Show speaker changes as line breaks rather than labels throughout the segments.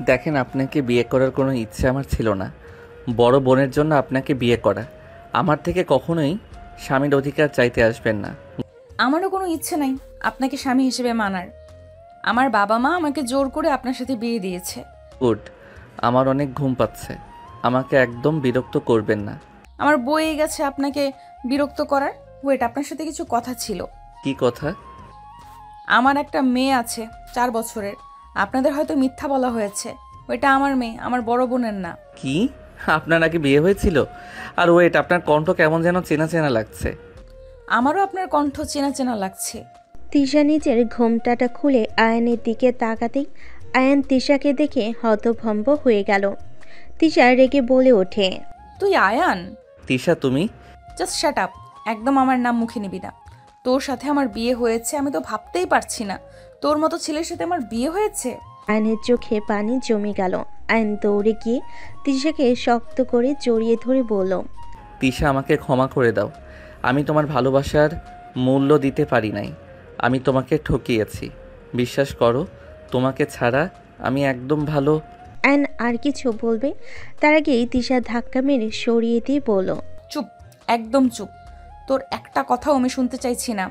দেখেন, আপনাকে বিয়ে করার কোনো ইচ্ছে আমার ছিল না। বড় বোনের জন্য আপনাকে বিয়ে করা। আমার থেকে কখনোই স্বামীর অধিকার চাইতে আসবেন না।
আমারও কোনো ইচ্ছে নাই আপনাকে স্বামী হিসেবে মানার। আমার বাবা মা আমাকে জোর করে আপনার সাথে বিয়ে দিয়েছে।
গুড। আমার অনেক ঘুম পাচ্ছে। আমাকে একদম বিরক্ত করবেন না।
আমার বয়ে গেছে আপনাকে বিরক্ত করার। ওয়েট, আপনার সাথে কিছু কথা ছিল।
কি কথা?
আমার একটা মেয়ে আছে 4 বছরের। আপনাদের হয়তো মিথ্যা বলা হয়েছে। ওইটা আমার মেয়ে, আমার বড় বোনের না।
কি? আপনার নাকি বিয়ে হয়েছিল? আর ওয়েট, আপনার কণ্ঠ কেমন যেন চেনা চেনা লাগছে।
আমারও আপনার কণ্ঠ চেনা চেনা লাগছে।
তিশা নিজের ঘোমটাটা খুলে আয়ানের দিকে তাকাতেই আয়ান তিশাকে দেখে হতভম্ব হয়ে গেল। তিশা রেগে বলে ওঠে,
তুই আয়ান?
তিশা তুমি?
Just shut up. একদম আমার নাম মুখে নিবি না। তোর সাথে আমার বিয়ে হয়েছে আমি তো ভাবতেই পারছি না তোর মতো ছেলের সাথে আমার বিয়ে হয়েছে।
আয়নের চোখে পানি জমে গেল। আয়ন দৌড়ে গিয়ে তিশাকে শক্ত করে জড়িয়ে ধরে বলল,
তিশা, আমাকে ক্ষমা করে দাও। আমি তোমার ভালোবাসার মূল্য দিতে পারি নাই। আমি তোমাকে ঠকিয়েছি। বিশ্বাস করো, তোমাকে ছাড়া আমি একদম ভালো।
আয়ন আর কিছু বলবে তার আগেই তিশা ধাক্কা মেরে সরিয়ে দিয়ে বলল,
চুপ, একদম চুপ। তোর একটা কথাও আমি শুনতে চাইছি না।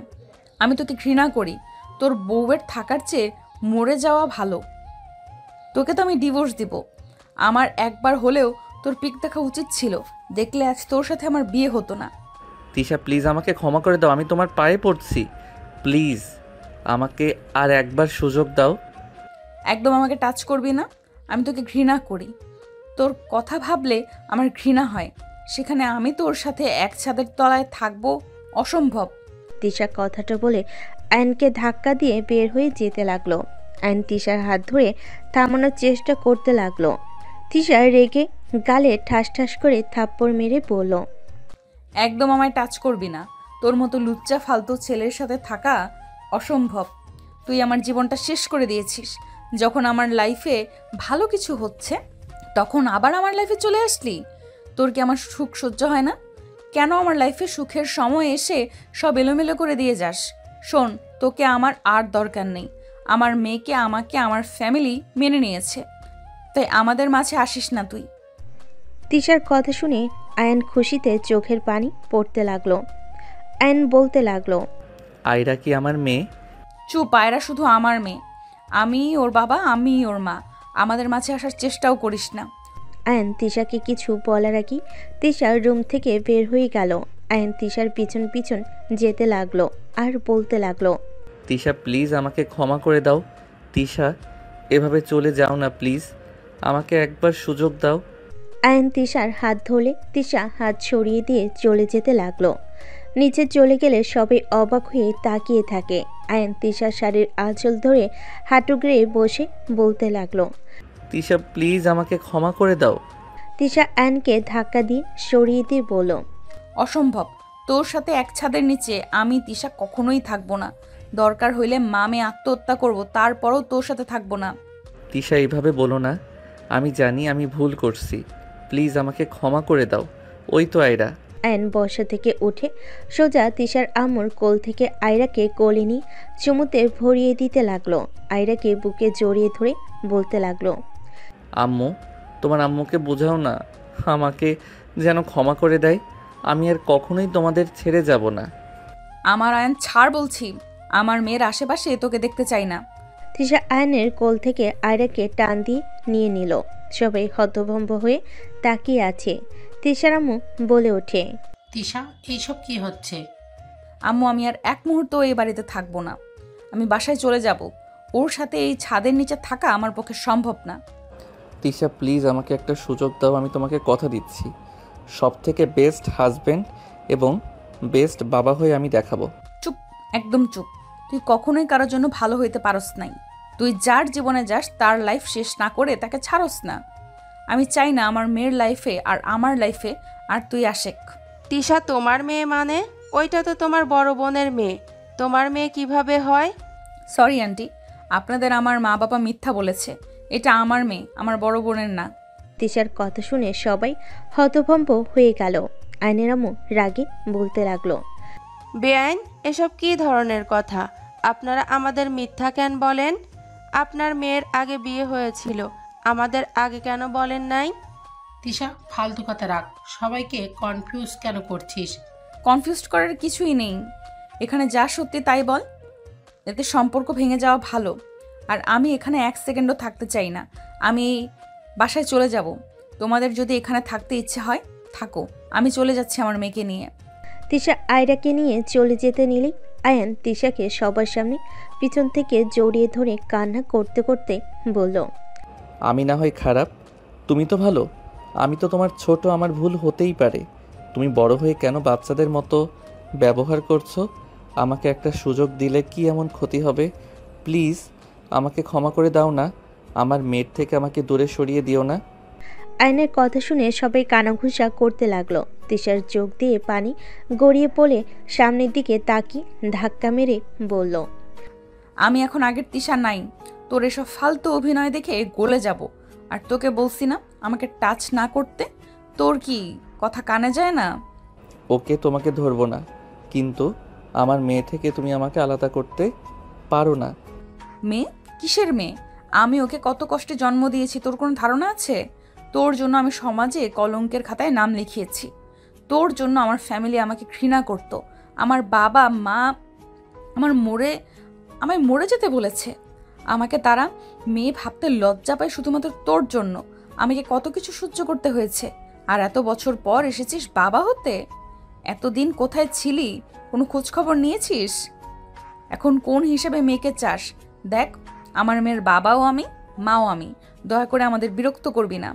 আমি তোকে ঘৃণা করি। তোর বউয়ের থাকার চেয়ে মরে যাওয়া ভালো। তোকে তো আমি ডিভোর্স দিব। আমার একবার হলেও তোর পিক দেখা উচিত ছিল। দেখলে আজ তোর সাথে আমার বিয়ে হতো না।
তিশা, প্লিজ আমাকে ক্ষমা করে দাও। আমি তোমার পায়ে পড়ছি। প্লিজ আমাকে আর একবার সুযোগ দাও।
একদম আমাকে টাচ করবি না। আমি তোকে ঘৃণা করি। তোর কথা ভাবলে আমার ঘৃণা হয়। সেখানে আমি তোর সাথে এক ছাদের তলায় থাকবো? অসম্ভব।
তিশা কথাটা বলে আয়নকে ধাক্কা দিয়ে বের হয়ে যেতে লাগলো। আয়ন তিশার হাত ধরে থামানোর চেষ্টা করতে লাগলো। তিশা রেগে গালে ঠাস ঠাস করে থাপ্পড় মেরে বলল,
একদম আমায় টাচ করবি না। তোর মতো লুচ্চা ফালতু ছেলের সাথে থাকা অসম্ভব। তুই আমার জীবনটা শেষ করে দিয়েছিস। যখন আমার লাইফে ভালো কিছু হচ্ছে তখন আবার আমার লাইফে চলে আসলি। তোর কি আমার সুখ সহ্য হয় না? কেন আমার লাইফে সুখের সময় এসে সব এলোমেলো করে দিয়ে যাস? শোন, তোকে আমার আর দরকার নেই। আমার মেয়েকে, আমাকে, আমার ফ্যামিলি মেনে নিয়েছে। তাই আমাদের মাঝে আসিস না তুই।
তিশার কথা শুনে আয়ন খুশিতে চোখের পানি পড়তে লাগলো। আয়ন বলতে লাগলো,
আয়রা কি আমার মেয়ে?
চুপ, পায়রা শুধু আমার মেয়ে। আমি ওর বাবা, আমি ওর মা। আমাদের মাঝে আসার চেষ্টাও করিস না।
আয়ন তিশাকে কিছু বলার আগেই তিশার রুম থেকে বের হয়ে গেল। আয়ন তিশার পিছন পিছন যেতে লাগলো আর বলতে লাগলো,
তিশা, প্লিজ আমাকে ক্ষমা করে দাও। তিশা, এভাবে চলে যাও না প্লিজ। আমাকে একবার সুযোগ দাও।
আয়ন তিশার হাত ধরলে তিশা হাত সরিয়ে দিয়ে চলে যেতে লাগলো। নিচে চলে গেলে সবাই অবাক হয়ে তাকিয়ে থাকে। আয়ন তিশার শাড়ির আঁচল ধরে হাঁটু গেড়ে বসে বলতে লাগলো।
তিশা, প্লিজ আমাকে ক্ষমা করে দাও।
তিশা আয়নকে ধাক্কা দিয়ে সরিয়ে দিয়ে বলল,
অসম্ভব। তোর সাথে এক ছাদের নিচে আমি তিশা কখনোই থাকবো না। দরকার হইলে মামে আত্মহত্যা করব, তারপরও তোর সাথে থাকবো না।
তিশা, এইভাবে বলো না। আমি জানি আমি ভুল করছি। প্লিজ আমাকে ক্ষমা করে দাও। ওই তো আয়রা।
আয়ন বসা থেকে উঠে সোজা তিশার আম্মুর কোল থেকে আয়রাকে কোলে নিয়ে চুমুতে ভরিয়ে দিতে লাগলো। আয়রাকে বুকে জড়িয়ে ধরে বলতে লাগলো,
আম্মু, তোমার আম্মুকে বোঝাও না, আমাকে যেন ক্ষমা করে দেয়। আমি আর কখনোই তোমাদের ছেড়ে যাব না।
আমার আয়ন ছাড় বলছি। আমার মেয়ের আশেপাশে তোকে দেখতে চাই না।
তিশা আয়নের কোল থেকে আয়রাকে টান দিয়ে নিয়ে নিল। সবাই হতভম্ব হয়ে তাকিয়ে আছে। তিশার আম্মু বলে ওঠে,
তিশা, এইসব কি হচ্ছে?
আম্মু, আমি আর এক মুহূর্ত এই বাড়িতে থাকবো না। আমি বাসায় চলে যাব। ওর সাথে এই ছাদের নিচে থাকা আমার পক্ষে সম্ভব না।
তিশা, প্লিজ আমাকে একটা সুযোগ দাও। আমি তোমাকে কথা দিচ্ছি, সব থেকে বেস্ট হাজবেন্ড এবং বেস্ট বাবা হয়ে আমি দেখাবো।
চুপ, একদম চুপ। তুই কখনোই কারোর জন্য ভালো হইতে পারস নাই। তুই যার জীবনে যাস তার লাইফ শেষ না করে তাকে ছাড়স না। আমি চাই না আমার মেয়ের লাইফে আর আমার লাইফে আর তুই আশেক।
তিশা, তোমার মেয়ে মানে? ওইটা তো তোমার বড় বোনের মেয়ে। তোমার মেয়ে কিভাবে হয়?
সরি আন্টি, আপনাদের আমার মা বাবা মিথ্যা বলেছে। এটা আমার মেয়ে, আমার বড় বোনের না।
তিশার কথা শুনে সবাই হতভম্ব হয়ে গেল। আয়নের আম্মু রাগে বলতে লাগলো,
বেআইন, এসব কি ধরনের কথা? আপনারা আমাদের মিথ্যা কেন বলেন? আপনার মেয়ের আগে বিয়ে হয়েছিল, আমাদের আগে কেন বলেন নাই?
তিশা, ফালতু কথা রাখ। সবাইকে কনফিউজ কেন করছিস?
কনফিউজ করার কিছুই নেই। এখানে যা সত্যি তাই বল, এতে সম্পর্ক ভেঙে যাওয়া ভালো। আর আমি এখানে এক সেকেন্ডও থাকতে চাই না। আমি বাসায় চলে যাব। তোমাদের যদি এখানে থাকতে ইচ্ছে হয় থাকো, আমি চলে যাচ্ছি আমার মেয়েকে নিয়ে।
তিশা আয়রাকে নিয়ে চলে যেতে নিলেই আয়ান তিশাকে সবার সামনে পিছন থেকে জড়িয়ে ধরে কান্না করতে করতে বলল,
আমি না হয় খারাপ, তুমি তো ভালো। আমি তো তোমার ছোট, আমার ভুল হতেই পারে। তুমি বড় হয়ে কেন বাচ্চাদের মতো ব্যবহার করছো? আমাকে একটা সুযোগ দিলে কি এমন ক্ষতি হবে? প্লিজ আমাকে ক্ষমা করে দাও না। আমার মেয়ের থেকে আমাকে দূরে সরিয়ে দিও না।
আয়নের কথা শুনে সবাই কানাঘুষা করতে লাগলো। তিশার চোখ দিয়ে পানি গড়িয়ে পড়ে সামনের দিকে তাকিয়ে ধাক্কা মেরে বলল,
আমি এখন আগের তিশা নাই। তোর এসব ফালতু অভিনয় দেখে গলে যাব। আর তোকে বলছি না আমাকে টাচ না করতে? তোর কি কথা কানে যায় না?
ওকে, তোমাকে ধরবো না, কিন্তু আমার মেয়ে থেকে তুমি আমাকে আলাদা করতে পারো না।
মেয়ে? কিসের মেয়ে? আমি ওকে কত কষ্টে জন্ম দিয়েছি তোর কোনো ধারণা আছে? তোর জন্য আমি সমাজে কলঙ্কের খাতায় নাম লিখিয়েছি। তোর জন্য আমার ফ্যামিলি আমাকে ঘৃণা করত। আমার বাবা মা আমায় মরে যেতে বলেছে। আমাকে তারা মেয়ে ভাবতে লজ্জা পায় শুধুমাত্র তোর জন্য। আমাকে কত কিছু সহ্য করতে হয়েছে। আর এত বছর পর এসেছিস বাবা হতে। এতদিন কোথায় ছিলি? কোনো খোঁজখবর নিয়েছিস? এখন কোন হিসেবে মেয়েকে চাস? দেখ, আমার মেয়ের বাবাও আমি, মাও আমি। দয়া করে আমাদের বিরক্ত করবি না।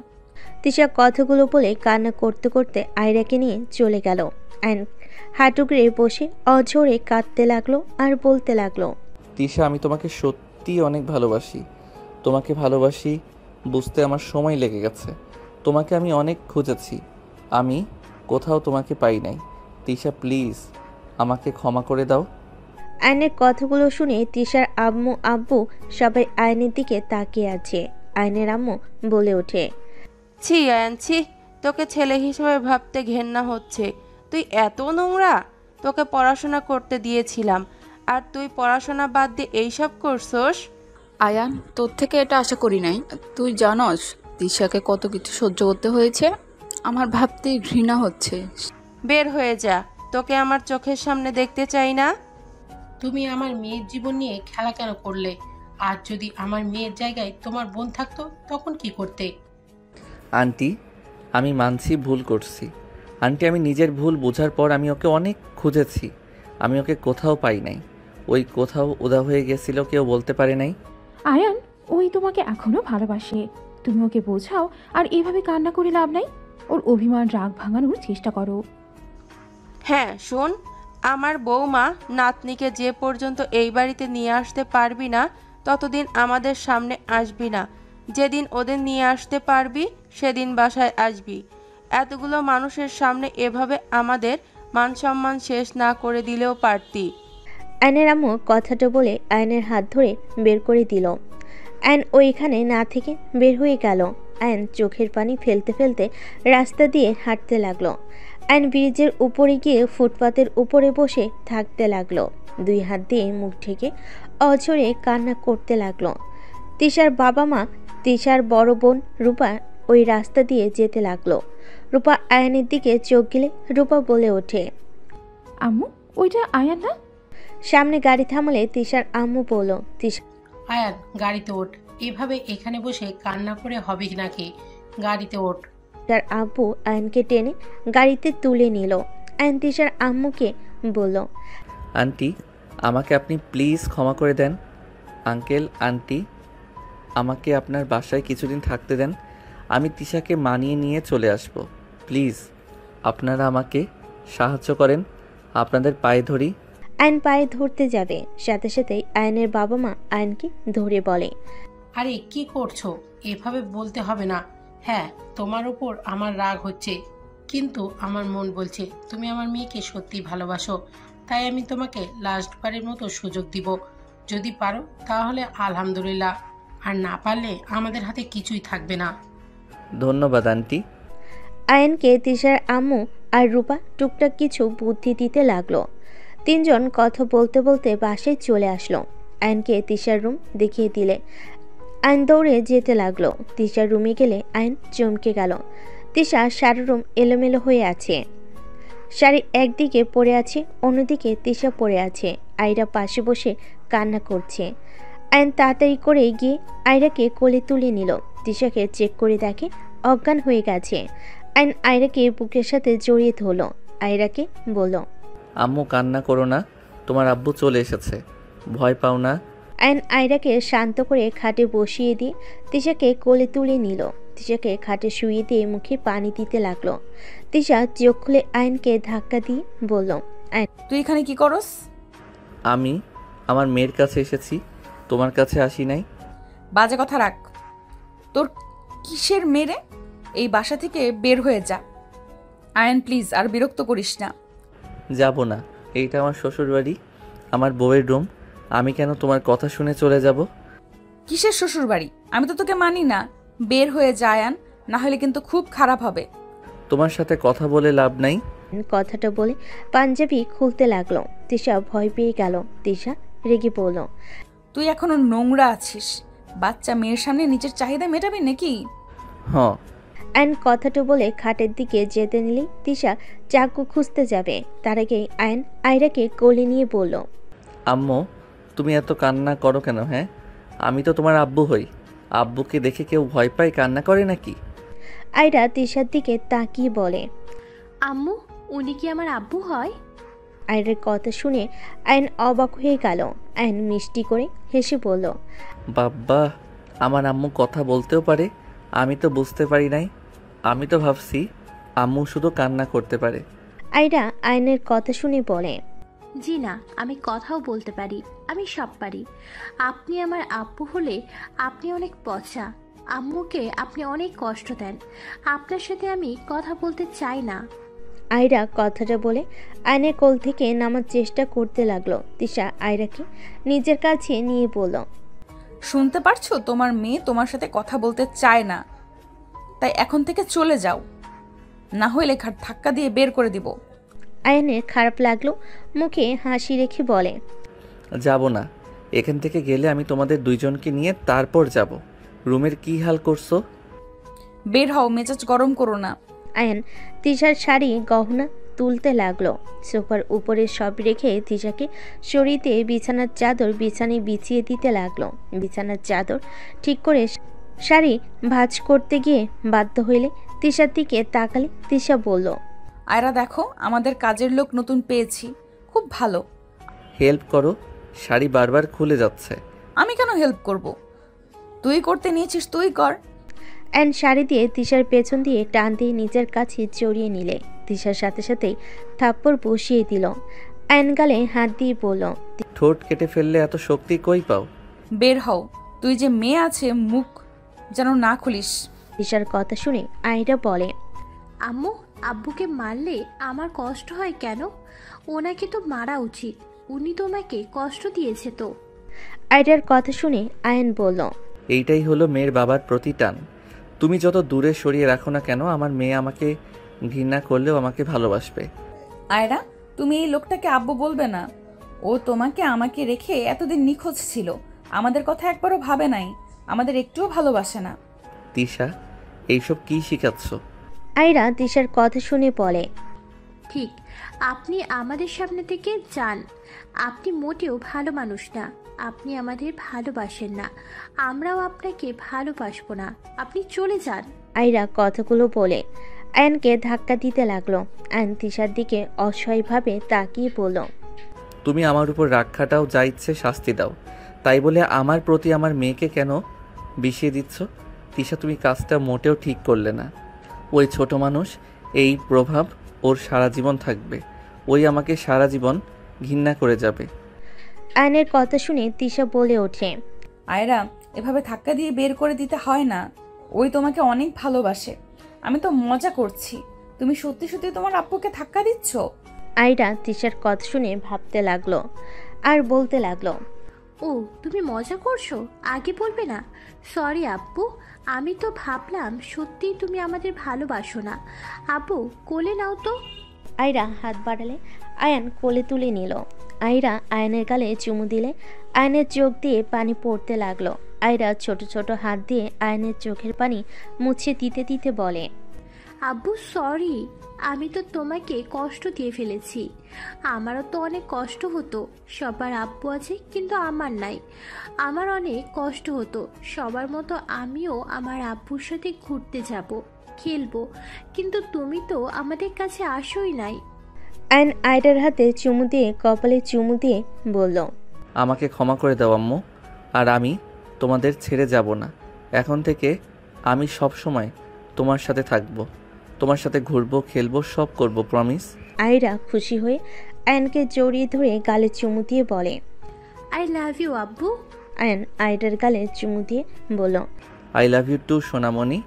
তিশা কথাগুলো বলে কান্না করতে করতে আয়রাকে নিয়ে চলে গেল। আয়ন হাঁটুগড়ে বসে অঝোরে কাঁদতে লাগলো আর বলতে লাগলো,
তিশা, আমি তোমাকে সত্যি অনেক ভালোবাসি। তোমাকে ভালোবাসি বুঝতে আমার সময় লেগে গেছে। তোমাকে আমি অনেক খুঁজেছি, আমি কোথাও তোমাকে পাই নাই। তিশা, প্লিজ আমাকে ক্ষমা করে দাও।
আয়নের কথাগুলো শুনে তিশার আম্মু আব্বু সবাই আয়নের দিকে তাকিয়ে আছে। আয়নের আম্মু বলে ওঠে,
ছি আয়ান, ছি, তোকে ছেলে হিসেবে ভাবতে ঘেন্না হচ্ছে। তুই এত নোংরা! তোকে পড়াশোনা করতে দিয়েছিলাম, আর তুই পড়াশোনা বাদ দিয়ে এইসব করছস?
আয়ান, তোর থেকে এটা আশা করি নাই। তুই জানস তিশাকে কত কিছু সহ্য করতে হয়েছে। আমার ভাবতেই ঘৃণা হচ্ছে।
বের হয়ে যা, তোকে আমার চোখের সামনে দেখতে চাই না।
তুমি আমার মেয়ের জীবন নিয়ে খেলা কেন করলে? আর যদি আমার মেয়ের জায়গায় তোমার বোন থাকতো তখন কি করতে?
আন্টি, আমি মানছি ভুল করছি। আন্টি, আমি নিজের ভুল বোঝার পর আমি ওকে অনেক খুঁজেছি। আমি ওকে কোথাও পাই নাই। ওই কোথাও উদা হয়ে গেছিল, কেউ বলতে পারে নাই।
আয়ান, ওই তোমাকে এখনো ভালোবাসে। তুমি ওকে বোঝাও, আর এভাবে কান্না করে লাভ নাই। ওর অভিমান রাগ ভাঙানোর চেষ্টা করো।
হ্যাঁ শোন, আমার বৌমা নাতনিকে যে পর্যন্ত এই বাড়িতে নিয়ে আসতে পারবি না ততদিন আমাদের সামনে আসবি না। যেদিন ওদের নিয়ে আসতে পারবি সেদিন বাসায় আসবি। এতগুলো মানুষের সামনে এভাবে আমাদের মান সম্মান শেষ না করে দিলেও পারতি।
আয়নের আম্মু কথাটা বলে আয়নের হাত ধরে বের করে দিল। আয়ন ওইখানে না থেকে বের হয়ে গেল। আয়ন চোখের পানি ফেলতে ফেলতে রাস্তা দিয়ে হাঁটতে লাগলো। আয়ন ব্রিজের উপরে গিয়ে ফুটপাতের উপরে বসে থাকতে লাগলো। দুই হাত দিয়ে মুখ ঢেকে অঝরে কান্না করতে লাগলো। তিশার বাবা মা, তিশার বড় বোন রূপা ওই রাস্তা দিয়ে যেতে লাগলো। রূপা আয়নের দিকে চোখ গেলে রূপা বলে ওঠে,
আম্মু, ওইটা আয়ান না?
সামনে গাড়ি থামালে তিশার আম্মু বলল, তিশা
আয়ান, গাড়িতে ওঠ। এভাবে এখানে বসে কান্না করে হবে নাকি? গাড়িতে ওঠ।
তার আব্বু আয়নকে টেনে গাড়িতে তুলে নিল। আয়ন তিশার আম্মুকে বলল,
আন্টি, আমাকে আপনি প্লিজ ক্ষমা করে দেন। আঙ্কেল, আন্টি, আমাকে আপনার বাসায় কিছুদিন থাকতে দেন। আমি তিশাকে মানিয়ে নিয়ে চলে আসব। প্লিজ আপনারা আমাকে সাহায্য করেন, আপনাদের পায়ে ধরি।
আয়ন পায়ে ধরতে যাবে, সাথে সাথেই আয়নের বাবা মা আয়নকে ধরে বলে,
আরে কি করছো? এভাবে বলতে হবে না। হ্যাঁ, তোমার উপর আমার রাগ হচ্ছে, কিন্তু আমার মন বলছে তুমি আমার মেয়েকে সত্যি ভালোবাসো। তাই আমি তোমাকে লাস্টবারের মতো সুযোগ দিব। যদি পারো তাহলে আলহামদুলিল্লাহ, আর না পারলে আমাদের হাতে কিছুই থাকবে না।
ধন্যবাদ আন্টি।
আয়নকে তিশার আম্মু আর রূপা টুকটাক কিছু বুদ্ধি দিতে লাগলো। তিনজন কথা বলতে বলতে বাসায় চলে আসলো। আয়নকে তিশার রুম দেখিয়ে দিলে আয়ন দৌড়ে যেতে লাগলো। তিশার রুমে গেলে আয়ন চমকে গেল। তিশা সারা রুম এলোমেলো হয়ে আছে। শাড়ি একদিকে পড়ে আছে, অন্যদিকে তিশা পড়ে আছে। আয়রা পাশে বসে কান্না করছে। আয়ন তাড়াতাড়ি করে গিয়ে আয়রাকে কোলে তুলে নিল। তিশাকে চেক করে দেখে অজ্ঞান হয়ে গেছে। আয়ন আয়রাকে বুকের সাথে জড়িয়ে ধরল। আয়রাকে বলল,
আম্মু কান্না করো না, তোমার আব্বু চলে এসেছে, ভয় পাও না।
আয়ন আয়রাকে শান্ত করে খাটে বসিয়ে দিয়ে তিশাকে কোলে তুলে নিল। তিশাকে খাটে শুয়ে দিয়ে মুখে পানি দিতে লাগলো। তিশা চোখ খুলে আয়নকে ধাক্কা দিয়ে বলল,
তুই এখানে কি করস?
আমি আমার মেয়ের কাছে এসেছি, তোমার কাছে আসি নাই।
বাজে কথা রাখ। তোর কিসের মেরে? এই বাসা থেকে বের হয়ে যা। আয়ন প্লিজ আর বিরক্ত করিস না।
যাব না, এইটা আমার শ্বশুর বাড়ি, আমার বউয়ের রুম। আমি কেন তোমার কথা শুনে চলে যাব?
কিসের শ্বশুর বাড়ি? আমি তো তোকে মানি না। বের হয়ে যা আয়ান, না হলে কিন্তু খুব খারাপ হবে।
তোমার সাথে কথা বলে লাভ নাই।
কথাটা বলে পাঞ্জাবি খুলতে লাগলো। তিশা ভয় পেয়ে গেল। তিশা রেগে বলল,
তুই এখনো নোংরা আছিস। বাচ্চা মেয়ের সামনে নিজের চাহিদা মেটাবি নাকি?
হ্যাঁ।
আয়ন কথাটা বলে খাটের দিকে যেতে নিলেই তিশা চাকু খুঁজতে যাবে। তার আগেই আয়ন আয়রাকে কোলে নিয়ে বলল,
আম্মু তুমি এত কান্না করো কেন? হ্যাঁ, আমি তো তোমার আব্বু হই। আব্বুকে দেখে কেউ ভয় পায়, কান্না করে নাকি?
আয়রা তিশার দিকে তাকিয়ে বলে,
আম্মু, উনি কি আমার আব্বু হয়?
আয়রার কথা শুনে আয়ন অবাক হয়ে গেল। আয়ন মিষ্টি করে হেসে বলল,
বাব্বা, আমার আম্মু কথা বলতেও পারে, আমি তো বুঝতে পারি নাই। আমি তো ভাবছি আম্মু শুধু কান্না করতে পারে।
আয়রা আয়নের কথা শুনে বলে,
জি না, আমি কথাও বলতে পারি, আমি সব পারি। আপনি আমার আব্বু হলে আপনি অনেক পচা। আম্মুকে আপনি অনেক কষ্ট দেন। আপনার সাথে আমি কথা বলতে চাই না।
আয়রা কথাটা বলে আয়নের কোল থেকে নামার চেষ্টা করতে লাগলো। তিশা আয়রাকে নিজের কাছে নিয়ে বলল,
শুনতে পারছো? তোমার মেয়ে তোমার সাথে কথা বলতে চায় না, তাই এখন থেকে চলে যাও, না হলে ঘাট ধাক্কা দিয়ে বের করে দিব।
আয়নের খারাপ লাগলো, মুখে হাসি রেখে বলে,
যাব না, এখান থেকে গেলে আমি তোমাদের দুইজনকে নিয়ে তারপর যাব। রুমের কি হাল করছো?
বের হও, মেজাজ গরম করো না।
আয়ন তিশার শাড়ি গহনা তুলতে লাগলো। সোফার উপরে সব রেখে তিশাকে সরিয়ে বিছানার চাদর বিছানায় বিছিয়ে দিতে লাগলো। বিছানার চাদর ঠিক করে শাড়ি ভাঁজ করতে গিয়ে বাধ্য হইলে তিশার দিকে তাকালে তিশা বলল,
আয়রা দেখো, আমাদের কাজের লোক নতুন পেয়েছি, খুব ভালো।
হেল্প করো, শাড়ি বারবার খুলে যাচ্ছে।
আমি কেন হেল্প করব? তুই করতে নিয়েছিস, তুই কর।
অ্যান্ড শাড়ি দিয়ে তিশার পেছন দিয়ে টান দিয়ে নিজের কাছে জড়িয়ে নিলে তিশার সাথে সাথেই থাপ্পড় বসিয়ে দিল। অ্যান গালে হাত দিয়ে বলল,
ঠোঁট কেটে ফেললে এত শক্তি কই পাও?
বের হও, তুই যে মেয়ে আছে মুখ যেন না খুলিস।
তিশার কথা শুনে আয়রা বলে,
আম্মু, আব্বুকে মারলে আমার কষ্ট হয় কেন? ওনাকে তো মারা উচিত, উনি তোমাকে কষ্ট দিয়েছে তো।
আয়রার কথা শুনে আয়ন বলল,
এইটাই হলো মেয়ের বাবার প্রতি টান। তুমি যত দূরে সরিয়ে রাখো না কেন, আমার মেয়ে আমাকে ঘৃণা করলেও আমাকে ভালোবাসবে।
আয়রা, তুমি এই লোকটাকে আব্বু বলবে না। ও তোমাকে আমাকে রেখে এতদিন নিখোঁজ ছিল, আমাদের কথা একবারও ভাবে নাই, আমাদের একটুও ভালোবাসে না।
তিশা, এইসব কি শিখাচ্ছ?
আয়রা তিশার কথা শুনে বলে,
ঠিক, আপনি আমাদের সামনে থেকে যান। আপনি মোটেও ভালো মানুষ না, আপনি আমাদের ভালোবাসেন না, আমরাও আপনাকে ভালোবাসবো না, আপনি চলে যান।
আয়রা কথাগুলো বলে আয়নকে ধাক্কা দিতে লাগলো। আয়ন তিশার দিকে অসহায়ভাবে তাকিয়ে বলল,
তুমি আমার উপর রাগ খাটাও, যা ইচ্ছে শাস্তি দাও, তাই বলে আমার প্রতি আমার মেয়েকে কেন বিষিয়ে দিচ্ছ? তিশা, তুমি কাজটা মোটেও ঠিক করলে না। ওই ছোট মানুষ, এই প্রভাব ওর সারা জীবন থাকবে। ওই আমাকে সারা জীবন ঘৃণা করে যাবে।
আয়নের কথা শুনে তিশা বলে ওঠে,
আয়রা, এভাবে ধাক্কা দিয়ে বের করে দিতে হয় না। ওই তোমাকে অনেক ভালোবাসে। আমি তো মজা করছি, তুমি সত্যি সত্যি তোমার আব্বুকে ধাক্কা দিচ্ছ?
আয়রা তিশার কথা শুনে ভাবতে লাগলো আর বলতে লাগলো,
ও, তুমি মজা করছো? আগে বলবে না? সরি আব্বু, আমি তো ভাবলাম সত্যিই তুমি আমাদের ভালোবাসো না। আব্বু, কোলে নাও তো।
আয়রা হাত বাড়ালে আয়ান কোলে তুলে নিল। আয়রা আয়নের গালে চুমু দিলে আয়নের চোখ দিয়ে পানি পড়তে লাগলো। আয়রা ছোট ছোট হাত দিয়ে আয়নের চোখের পানি মুছে দিতে দিতে বলে,
আব্বু সরি, আমি তো তোমাকে কষ্ট দিয়ে ফেলেছি। আমারও তো অনেক কষ্ট হতো। সবার আব্বু আছে কিন্তু আমার নাই। আমার অনেক কষ্ট হতো। সবার মতো আমিও আমার আব্বুর সাথে ঘুরতে যাব, খেলবো, কিন্তু তুমি তো আমাদের কাছে আসোই নাই।
আয়ন আয়রার হাতে চুমু দিয়ে কপালে চুমু দিয়ে বলল,
আমাকে ক্ষমা করে দাও আম্মু, আর আমি তোমাদের ছেড়ে যাব না। এখন থেকে আমি সব সময় তোমার সাথে থাকবো, তোমার সাথে ঘুরবো, খেলবো, সব করব, প্রমিস।
আয়রা খুশি হয়ে আয়নকে জড়িয়ে ধরে গালে চুমু দিয়ে বলে,
আই লাভ ইউ আব্বু।
আয়ন আয়রার গালে চুমু দিয়ে বলল,
আই লাভ ইউ টু সোনামণি।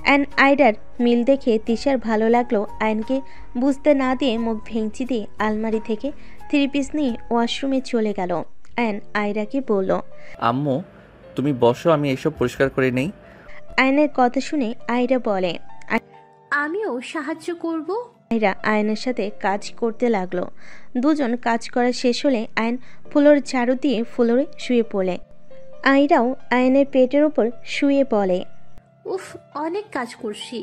অ্যান আয়রার মিল দেখে তিশার ভালো লাগলো। আয়নকে বুঝতে না দিয়ে মুখ ভেঙচি দিয়ে আলমারি থেকে 3 পিস নিয়ে ওয়াশরুমে চলে গেল। অ্যান আয়রাকে বলল,
আম্মু তুমি বসো, আমি এসব পরিষ্কার করে নেই।
আয়নের কথা শুনে আয়রা বলে,
আমিও সাহায্য করব।
আয়রা আয়নের সাথে কাজ করতে লাগলো। দুজন কাজ করা শেষ হলে আয়ন ফ্লোর ঝাড়ু দিয়ে ফ্লোরে শুয়ে পড়ে। আয়রাও আয়নের পেটের ওপর শুয়ে পড়ে।
উফ, অনেক কাজ করছি।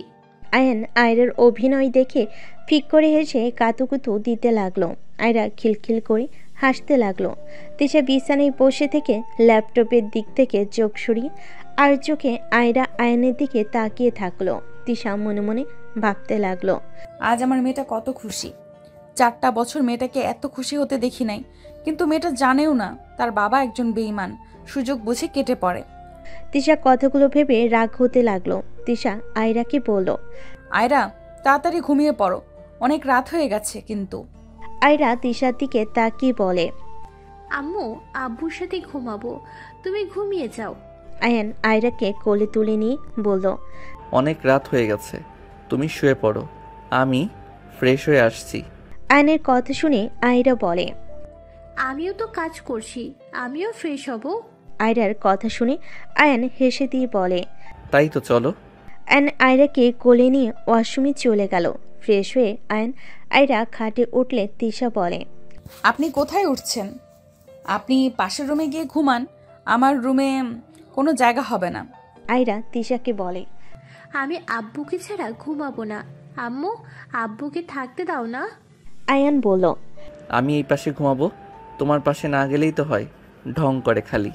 আয়ন আয়রার অভিনয় দেখে ফিক করে হেসে কাতুকুতু দিতে লাগলো। আয়রা খিলখিল করে হাসতে লাগলো। তিশা বিছানায় বসে থেকে ল্যাপটপের দিক থেকে চোখ সরিয়ে আর চোখে আয়রা আয়নের দিকে তাকিয়ে থাকলো। তিশা মনে মনে ভাবতে লাগলো,
আজ আমার মেয়েটা কত খুশি। 4টা বছর মেয়েটাকে এত খুশি হতে দেখি নাই, কিন্তু মেয়েটা জানেও না তার বাবা একজন বেঈমান, সুযোগ বুঝে কেটে পড়ে।
তিশা কথাগুলো ভেবে রাগ হতে লাগলো। তিশা আয়রাকে বলল,
আয়রা, তাড়াতাড়ি ঘুমিয়ে পড়ো, অনেক রাত হয়ে গেছে কিন্তু।
আয়রা তিশার দিকে তাকিয়ে বলে,
আম্মু, আব্বুর সাথে ঘুমাবো, তুমি ঘুমিয়ে যাও।
আয়ান আয়রাকে কোলে তুলে নিয়ে বলল,
অনেক রাত হয়ে গেছে, তুমি শুয়ে পড়ো, আমি ফ্রেশ হয়ে আসছি।
আয়নের কথা শুনে আয়রা বলে,
আমিও তো কাজ করছি, আমিও ফ্রেশ হব।
আয়রার কথা শুনে আয়ান হেসে দিয়ে বলে,
তাই তো চলো।
আয়ন আয়রাকে কোলে নিয়ে ওয়াশরুমে চলে গেল। ফ্রেশ হয়ে আয়রা খাটে উঠলে তিশা বলে,
আপনি কোথায় উঠছেন? আপনি পাশের রুমে গিয়ে ঘুমান, আমার রুমে কোনো জায়গা হবে না।
আয়রা তিশাকে বলে,
আমি আব্বুকে ছাড়া ঘুমাবো না। আম্মু, আব্বুকে থাকতে দাও না।
আয়ান বলল,
আমি এই পাশে ঘুমাবো, তোমার পাশে না গেলেই তো হয়, ঢং করে খালি।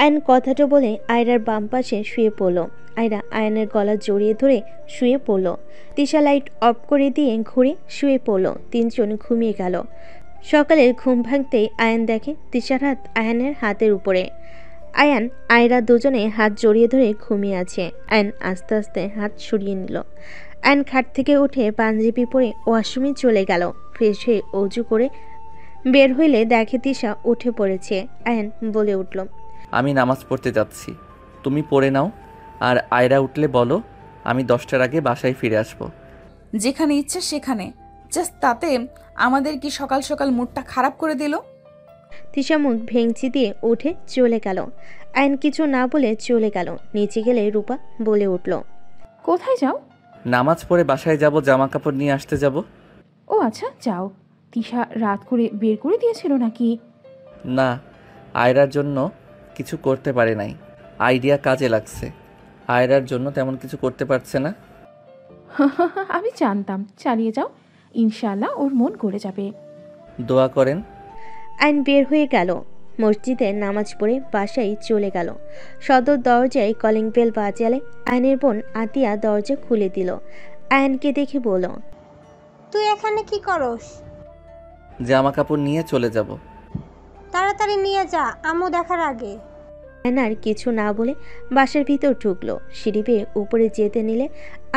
আয়ন কথাটা বলে আয়রার বাম পাশে শুয়ে পড়ল। আয়রা আয়নের গলা জড়িয়ে ধরে শুয়ে পড়ল। তিশা লাইট অফ করে দিয়ে ঘুরে শুয়ে পড়ল। 3 জন ঘুমিয়ে গেল। সকালের ঘুম ভাঙতেই আয়ন দেখে তিশার হাত আয়নের হাতের উপরে। আয়ান আয়রা দুজনে হাত জড়িয়ে ধরে ঘুমিয়ে আছে। আয়ন আস্তে আস্তে হাত সরিয়ে নিল। আয়ন খাট থেকে উঠে পাঞ্জাবি পরে ওয়াশরুমে চলে গেল। ফ্রেশ হয়ে অজু করে বের হইলে দেখে তিশা উঠে পড়েছে। আয়ন বলে উঠল,
আমি নামাজ পড়তে যাচ্ছি, তুমি পড়ে নাও, আর আয়রা উঠলে বলো আমি 10টার আগে বাসায় ফিরে আসবো।
যেখানে ইচ্ছে সেখানে, জাস্ট তাতে আমাদের কি সকাল সকাল মুডটা খারাপ করে দিল?
তিশা মুখ ভেঙচি দিয়ে উঠে চলে গেল। আয়ন কিছু না বলে চলে গেল। নিচে গেলে রূপা বলে উঠল,
কোথায় যাও?
নামাজ পড়ে বাসায় যাব, জামা কাপড় নিয়ে আসতে যাব।
ও আচ্ছা, যাও। তিশা রাত করে বের করে দিয়েছিল নাকি?
না, আয়রার জন্য কিছু করতে পারে নাই, আইডিয়া কাজে লাগছে। আয়রার জন্য তেমন কিছু করতে পারছে না।
আমি জানতাম, চালিয়ে যাও, ইনশাআল্লাহ ওর মন গড়ে যাবে।
দোয়া করেন।
আয়ন বের হয়ে গেল। মসজিদে নামাজ পড়ে বাসায় চলে গেল। সদর দরজায় কলিং বেল বাজালে আয়নের বোন আতিয়া দরজা খুলে দিল। আয়নকে দেখে বলল,
তুই এখানে কি করস?
জামা কাপড় নিয়ে চলে যাব।
তাড়াতাড়ি নিয়ে যা, আম্মু দেখার আগে।
আয়ন আর কিছু না বলে বাসার ভিতর ঢুকলো। সিঁড়ি বেয়ে উপরে যেতে নিলে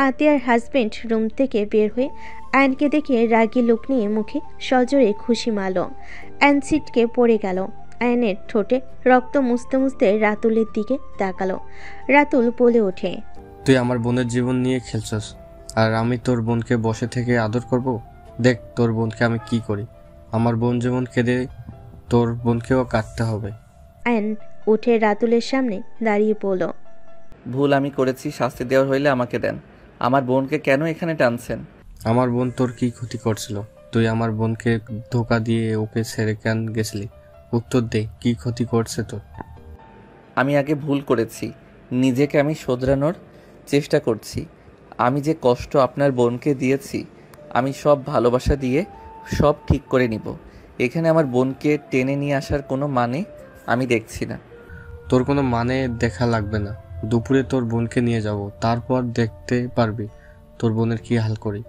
আতিয়ার হাজবেন্ড রুম থেকে বের হয়ে আয়নকে দেখে রাগী লোক নিয়ে মুখে সজোরে খুশি মারল। আয়ন ছিটকে পড়ে গেল। আয়নের ঠোঁটে রক্ত মুছতে মুছতে রাতুলের দিকে তাকালো। রাতুল বলে ওঠে,
তুই আমার বোনের জীবন নিয়ে খেলছস, আর আমি তোর বোনকে বসে থেকে আদর করব? দেখ তোর বোনকে আমি কি করি। আমার বোন যেমন কেঁদে, তোর বোনকেও কাটতে হবে।
আয়ন উঠে রাতুলের সামনে দাঁড়িয়ে পড়ল।
ভুল আমি করেছি, শাস্তি দেওয়ার হইলে আমাকে দেন। আমার বোনকে কেন এখানে টানছেন?
আমার বোন তোর কি ক্ষতি করছিল? তুই আমার বোনকে ধোকা দিয়ে ওকে ছেড়ে কেন গেছিলি? উত্তর দে, কি ক্ষতি করছে তোর?
আমি আগে ভুল করেছি, নিজেকে আমি শোধরানোর চেষ্টা করছি। আমি যে কষ্ট আপনার বোনকে দিয়েছি, আমি সব ভালোবাসা দিয়ে সব ঠিক করে নিব। এখানে আমার বোনকে টেনে নিয়ে আসার কোনো মানে আমি দেখছি না।
তোর কোনো মানে দেখা লাগবে না। দুপুরে তোর বোনকে নিয়ে যাব, তারপর দেখতে পারবি তোর বোনের কি হাল করি।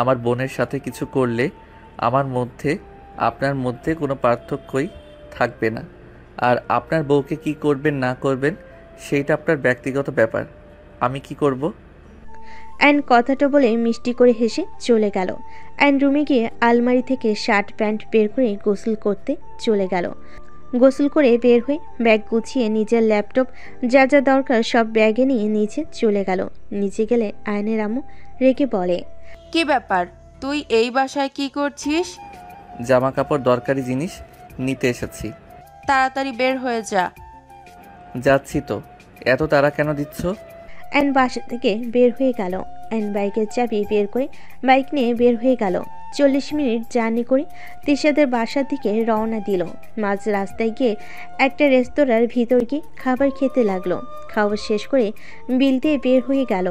আমার বোনের সাথে কিছু করলে আমার মধ্যে আপনার মধ্যে কোনো পার্থক্যই থাকবে না। আর আপনার বউকে কি করবেন না করবেন সেইটা আপনার ব্যক্তিগত ব্যাপার। আমি কি করব?
অ্যান্ড কথাটা বলে মিষ্টি করে হেসে চলে গেল। অ্যান্ড রুমে গিয়ে আলমারি থেকে শার্ট প্যান্ট বের করে গোসল করতে চলে গেল। গোসল করে বের হয়ে ব্যাগ গুছিয়ে নিজের ল্যাপটপ যা যা দরকার সব ব্যাগে নিয়ে নিচে চলে গেল। নিচে গেলে আয়নের আম্মু রেগে বলে,
কি ব্যাপার, তুই এই বাসায় কি করছিস?
জামা কাপড় দরকারি জিনিস নিতে এসেছি।
তাড়াতাড়ি বের হয়ে যা।
যাচ্ছি তো, এত তাড়া কেন দিচ্ছ?
অ্যান্ড বাসা থেকে বের হয়ে গেল। অ্যান্ড বাইকের চাবি বের করে বাইক নিয়ে বের হয়ে গেল। 40 মিনিট জার্নি করে তিশাদের বাসার দিকে রওনা দিল। মাঝ রাস্তায় গিয়ে একটা রেস্তোরাঁর ভিতর গিয়ে খাবার খেতে লাগলো। খাওয়া শেষ করে বিল দিয়ে বের হয়ে গেল।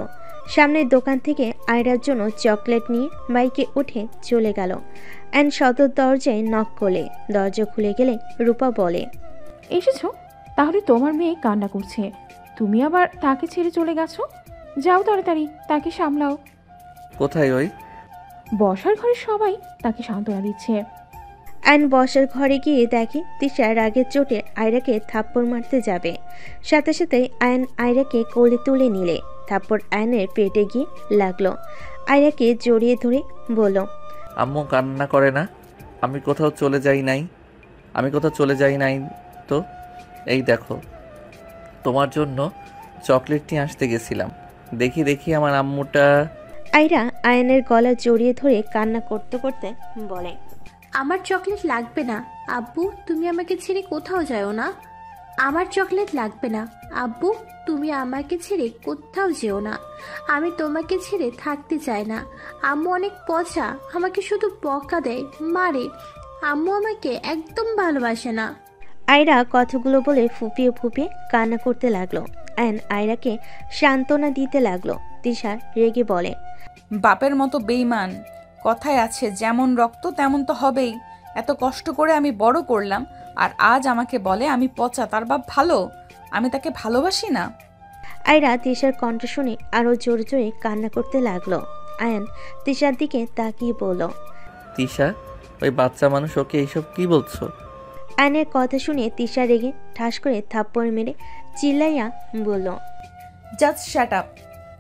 সামনের দোকান থেকে আয়রার জন্য চকলেট নিয়ে বাইকে উঠে চলে গেল। অ্যান্ড সদর দরজায় নক করলে দরজা খুলে গেলে রূপা বলে,
এসেছো? তাহলে তোমার মেয়ে কান্না করছে, তুমি আবার তাকে ছেড়ে চলে গেছো? যাও তাড়াতাড়ি তাকে সামলাও।
কোথায় ওই?
বসার ঘরে সবাই তাকে সান্ত্বনা দিচ্ছে।
অ্যান বসার ঘরে গিয়ে দেখে তিশা রাগের চোটে আয়রাকে থাপ্পড় মারতে যাবে। সাথে সাথে আয়ন আয়রাকে কোলে তুলে নিলে থাপ্পড় আয়নের পেটে গিয়ে লাগলো। আয়রাকে জড়িয়ে ধরে বলল,
আম্মু কান্না করে না, আমি কোথাও চলে যাই নাই তো। এই দেখো, তোমার জন্য চকলেট নিয়ে আসতে গেছিলাম, দেখি আমার আম্মুটা।
আয়রা আয়নের গলা জড়িয়ে ধরে কান্না করতে করতে বলে,
আমার চকলেট লাগবে না আব্বু, তুমি আমাকে ছেড়ে কোথাও যাও না। আমার চকলেট লাগবে না আব্বু, তুমি আমাকে ছেড়ে কোথাও যেও না। আমি তোমাকে ছেড়ে থাকতে চাই না। আম্মু অনেক পচা, আমাকে শুধু বকা দেয়, মারে। আম্মু আমাকে একদম ভালোবাসে না।
আয়রা কথাগুলো বলে ফুপিয়ে ফুপিয়ে কান্না করতে লাগলো। অ্যান আয়রাকে সান্ত্বনা দিতে লাগলো। তিশা রেগে বলে,
বাপের মতো বেইমান। কথায় আছে যেমন রক্ত তেমন তো হবেই। এত কষ্ট করে আমি বড় করলাম, আর আজ আমাকে বলে আমি পচা, তার বাপ ভালো, আমি তাকে ভালোবাসি না।
আয়রা তিশার কণ্ঠ শুনে আরো জোরে জোরে কান্না করতে লাগলো। আয়ান তিশার দিকে তাকিয়ে বলল,
তিশা, ওই বাচ্চা মানুষ ওকে এইসব কি বলছো?
আয়নের কথা শুনে তিশা রেগে ঠাস করে থাপ্পড় মেরে চিল্লাইয়া বলল,
জাস্ট শ্যাট আপ।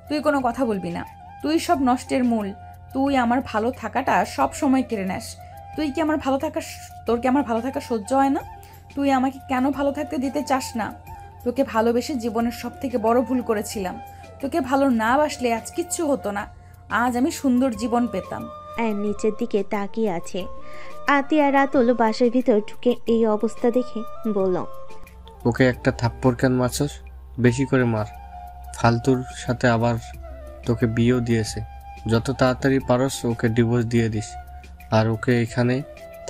তুই কোনো কথা বলবি না। তুই সব নষ্টের মূল। তুই আমার ভালো থাকাটা সব সময় কেড়ে নেস। তোর কি আমার ভালো থাকা সহ্য হয় না? তুই আমাকে কেন ভালো থাকতে দিতে চাস না? তোকে ভালোবেসে জীবনের সব থেকে বড় ভুল করেছিলাম। তোকে ভালো না বাসলে আজ কিচ্ছু হতো না, আজ আমি সুন্দর জীবন পেতাম।
আয়ান নিচের দিকে তাকিয়ে আছে। আতিয়া রাতুল বাসার ভিতর ঢুকে এই অবস্থা দেখে বলল,
ওকে একটা থাপ্পড় কেন মারছস? বেশি করে মার, ফালতুর সাথে আবার তোকে বিয়েও দিয়েছে। যত তাড়াতাড়ি পারস ওকে ডিভোর্স দিয়ে দিস। আর ওকে এখানে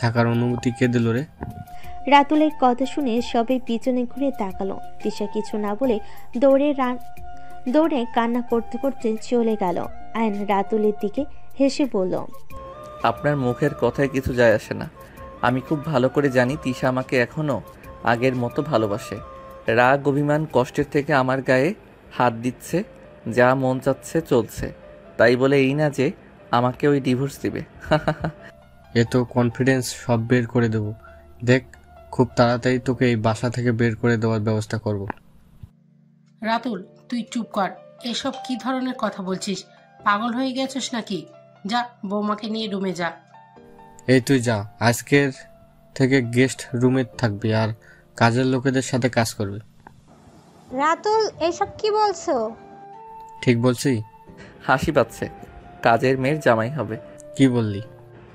থাকার অনুমতি কে দিল রে?
রাতুলের কথা শুনে সবাই পিছনে ঘুরে তাকালো। তিশা কিছু না বলে দৌড়ে কান্না করতে করতে চলে গেল। আয়ন রাতুলের দিকে হেসে বলল,
আপনার মুখের কথায় কিছু যায় আসে না। আমি খুব ভালো করে জানি তিশা আমাকে এখনো আগের মতো ভালোবাসে। রাগ, অভিমান, কষ্টের থেকে আমার গায়ে হাত দিচ্ছে, যা মন চাচ্ছে চলছে। তাই বলে এই না যে আমাকে ওই ডিভোর্স দিবে।
এ তো কনফিডেন্স সব বের করে দেব। দেখ, খুব তাড়াতাড়ি তোকে এই বাসা থেকে বের করে দেওয়ার ব্যবস্থা করব।
রাতুল, তুই চুপ কর। এসব কি ধরনের কথা বলছিস? পাগল হয়ে গেছিস নাকি? যা, বৌমাকে নিয়ে রুমে যা।
এই তুই যা, আজকের থেকে গেস্ট রুমে থাকবি আর কাজের লোকেদের সাথে কাজ করবি।
রাতুল, এসব কি বলছো?
ঠিক বলছি?
হাসি পাচ্ছে, কাজের মেয়ের জামাই হবে।
কি বললি?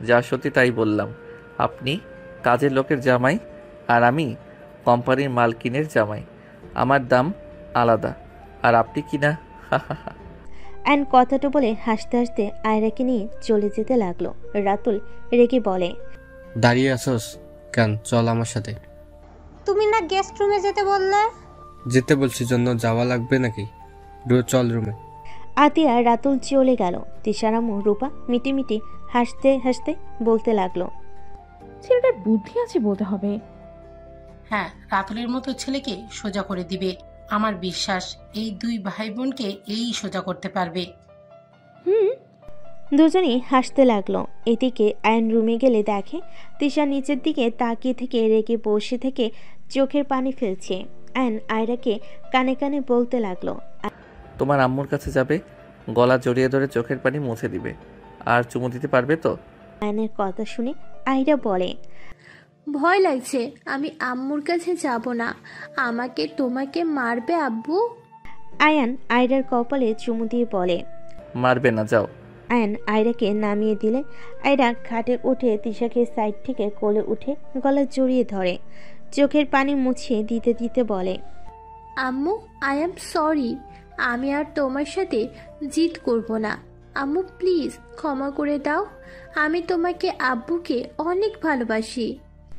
যা সত্যি তাই বললাম। আপনি কাজের লোকের জামাই আর আমি কোম্পানির মালকিনের জামাই। আমার দাম আলাদা, আর আপনি কি না?
অ্যান্ড কথাটা বলে হাসতে হাসতে আয়রাকে নিয়ে চলে যেতে লাগলো। রাতুল রেগে বলে,
দাঁড়িয়ে আসোস কেন? চল আমার সাথে।
তুমি না গেস্ট রুমে যেতে বললে?
যেতে বলছি জন্য যাওয়া লাগবে নাকি? চল রুমে।
আতিয়া রাতুল চলে গেল। তিশার আম্মু রূপা মিটিমিটি হাসতে হাসতে বলতে লাগলো,
ছেলেটার বুদ্ধি আছে বলতে হবে।
হ্যাঁ, রাতুলের মতো ছেলেকে সোজা করে দিবে। আমার বিশ্বাস এই দুই ভাই বোনকে এই সোজা করতে পারবে।
দুজনেই হাসতে লাগলো। এদিকে আয়ন রুমে গেলে দেখে তিশা নিচের দিকে তাকিয়ে থেকে রেগে বসে থেকে চোখের পানি ফেলছে। আয়ন আয়রাকে কানে কানে বলতে লাগলো,
তোমার আম্মুর কাছে যাবে, গলা জড়িয়ে ধরে চোখের পানি মুছে দিবে, আর চুমু দিতে পারবে তো?
আয়নের কথা শুনে আয়রা বলে,
ভয় লাগছে, আমি আম্মুর কাছে যাব না। আমাকে তোমাকে মারবে আব্বু।
আয়ান আয়রার কপালে চুমু দিয়ে বলে,
মারবে না, যাও।
আয়ন আয়রাকে নামিয়ে দিলে আয়রা খাটে উঠে তিশাকে সাইড থেকে কোলে উঠে গলা জড়িয়ে ধরে, চোখের পানি মুছিয়ে দিতে দিতে বলে,
আম্মু, আই এম সরি। আমি আর তোমার সাথে জিদ করব না। আম্মু প্লিজ ক্ষমা করে দাও। আমি তোমাকে আব্বুকে অনেক ভালোবাসি।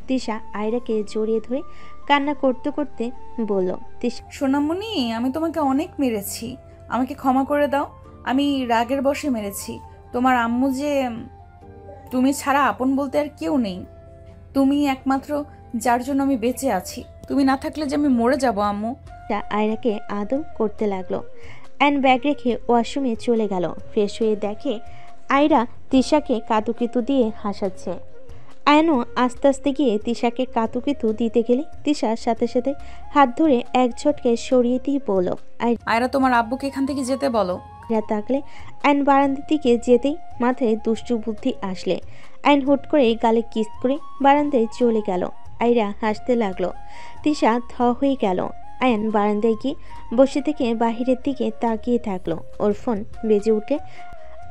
তিশা আয়রাকে জড়িয়ে ধরে কান্না করতে করতে বলল,
সোনামণি, আমি তোমাকে অনেক মেরেছি, আমাকে ক্ষমা করে দাও। আমি রাগের বশে মেরেছি। তোমার আম্মু যে তুমি ছাড়া আপন বলতে আর কেউ নেই। তুমি একমাত্র যার জন্য আমি বেঁচে আছি। তুমি না থাকলে যে আমি মরে যাব আম্মু।
আয়রাকে আদর করতে লাগলো। অ্যান্ড ব্যাগ রেখে ওয়াশরুমে চলে গেল। ফ্রেশ হয়ে দেখে আয়রা তিশাকে কাতুকিতু দিয়ে হাসাচ্ছে। আয়নও আস্তে আস্তে গিয়ে তিশাকে কাতুকিতু দিতে গেলে তিশার সাথে সাথে হাত ধরে এক ঝটকে সরিয়ে দিয়ে বলল,
আয়রা, তোমার আব্বুকে এখান থেকে যেতে বলো।
আয়রা তাকলে আয়ন বারান্দার দিকে যেতেই মাথায় দুষ্টু বুদ্ধি আসলে আয়ন হুট করে গালে কিস করে বারান্দায় চলে গেল। আয়রা হাসতে লাগলো। তিশা থ হয়ে গেল। আয়ন বারান্দায় গিয়ে বসে থেকে বাহিরের দিকে তাকিয়ে থাকলো। ওর ফোন বেজে উঠে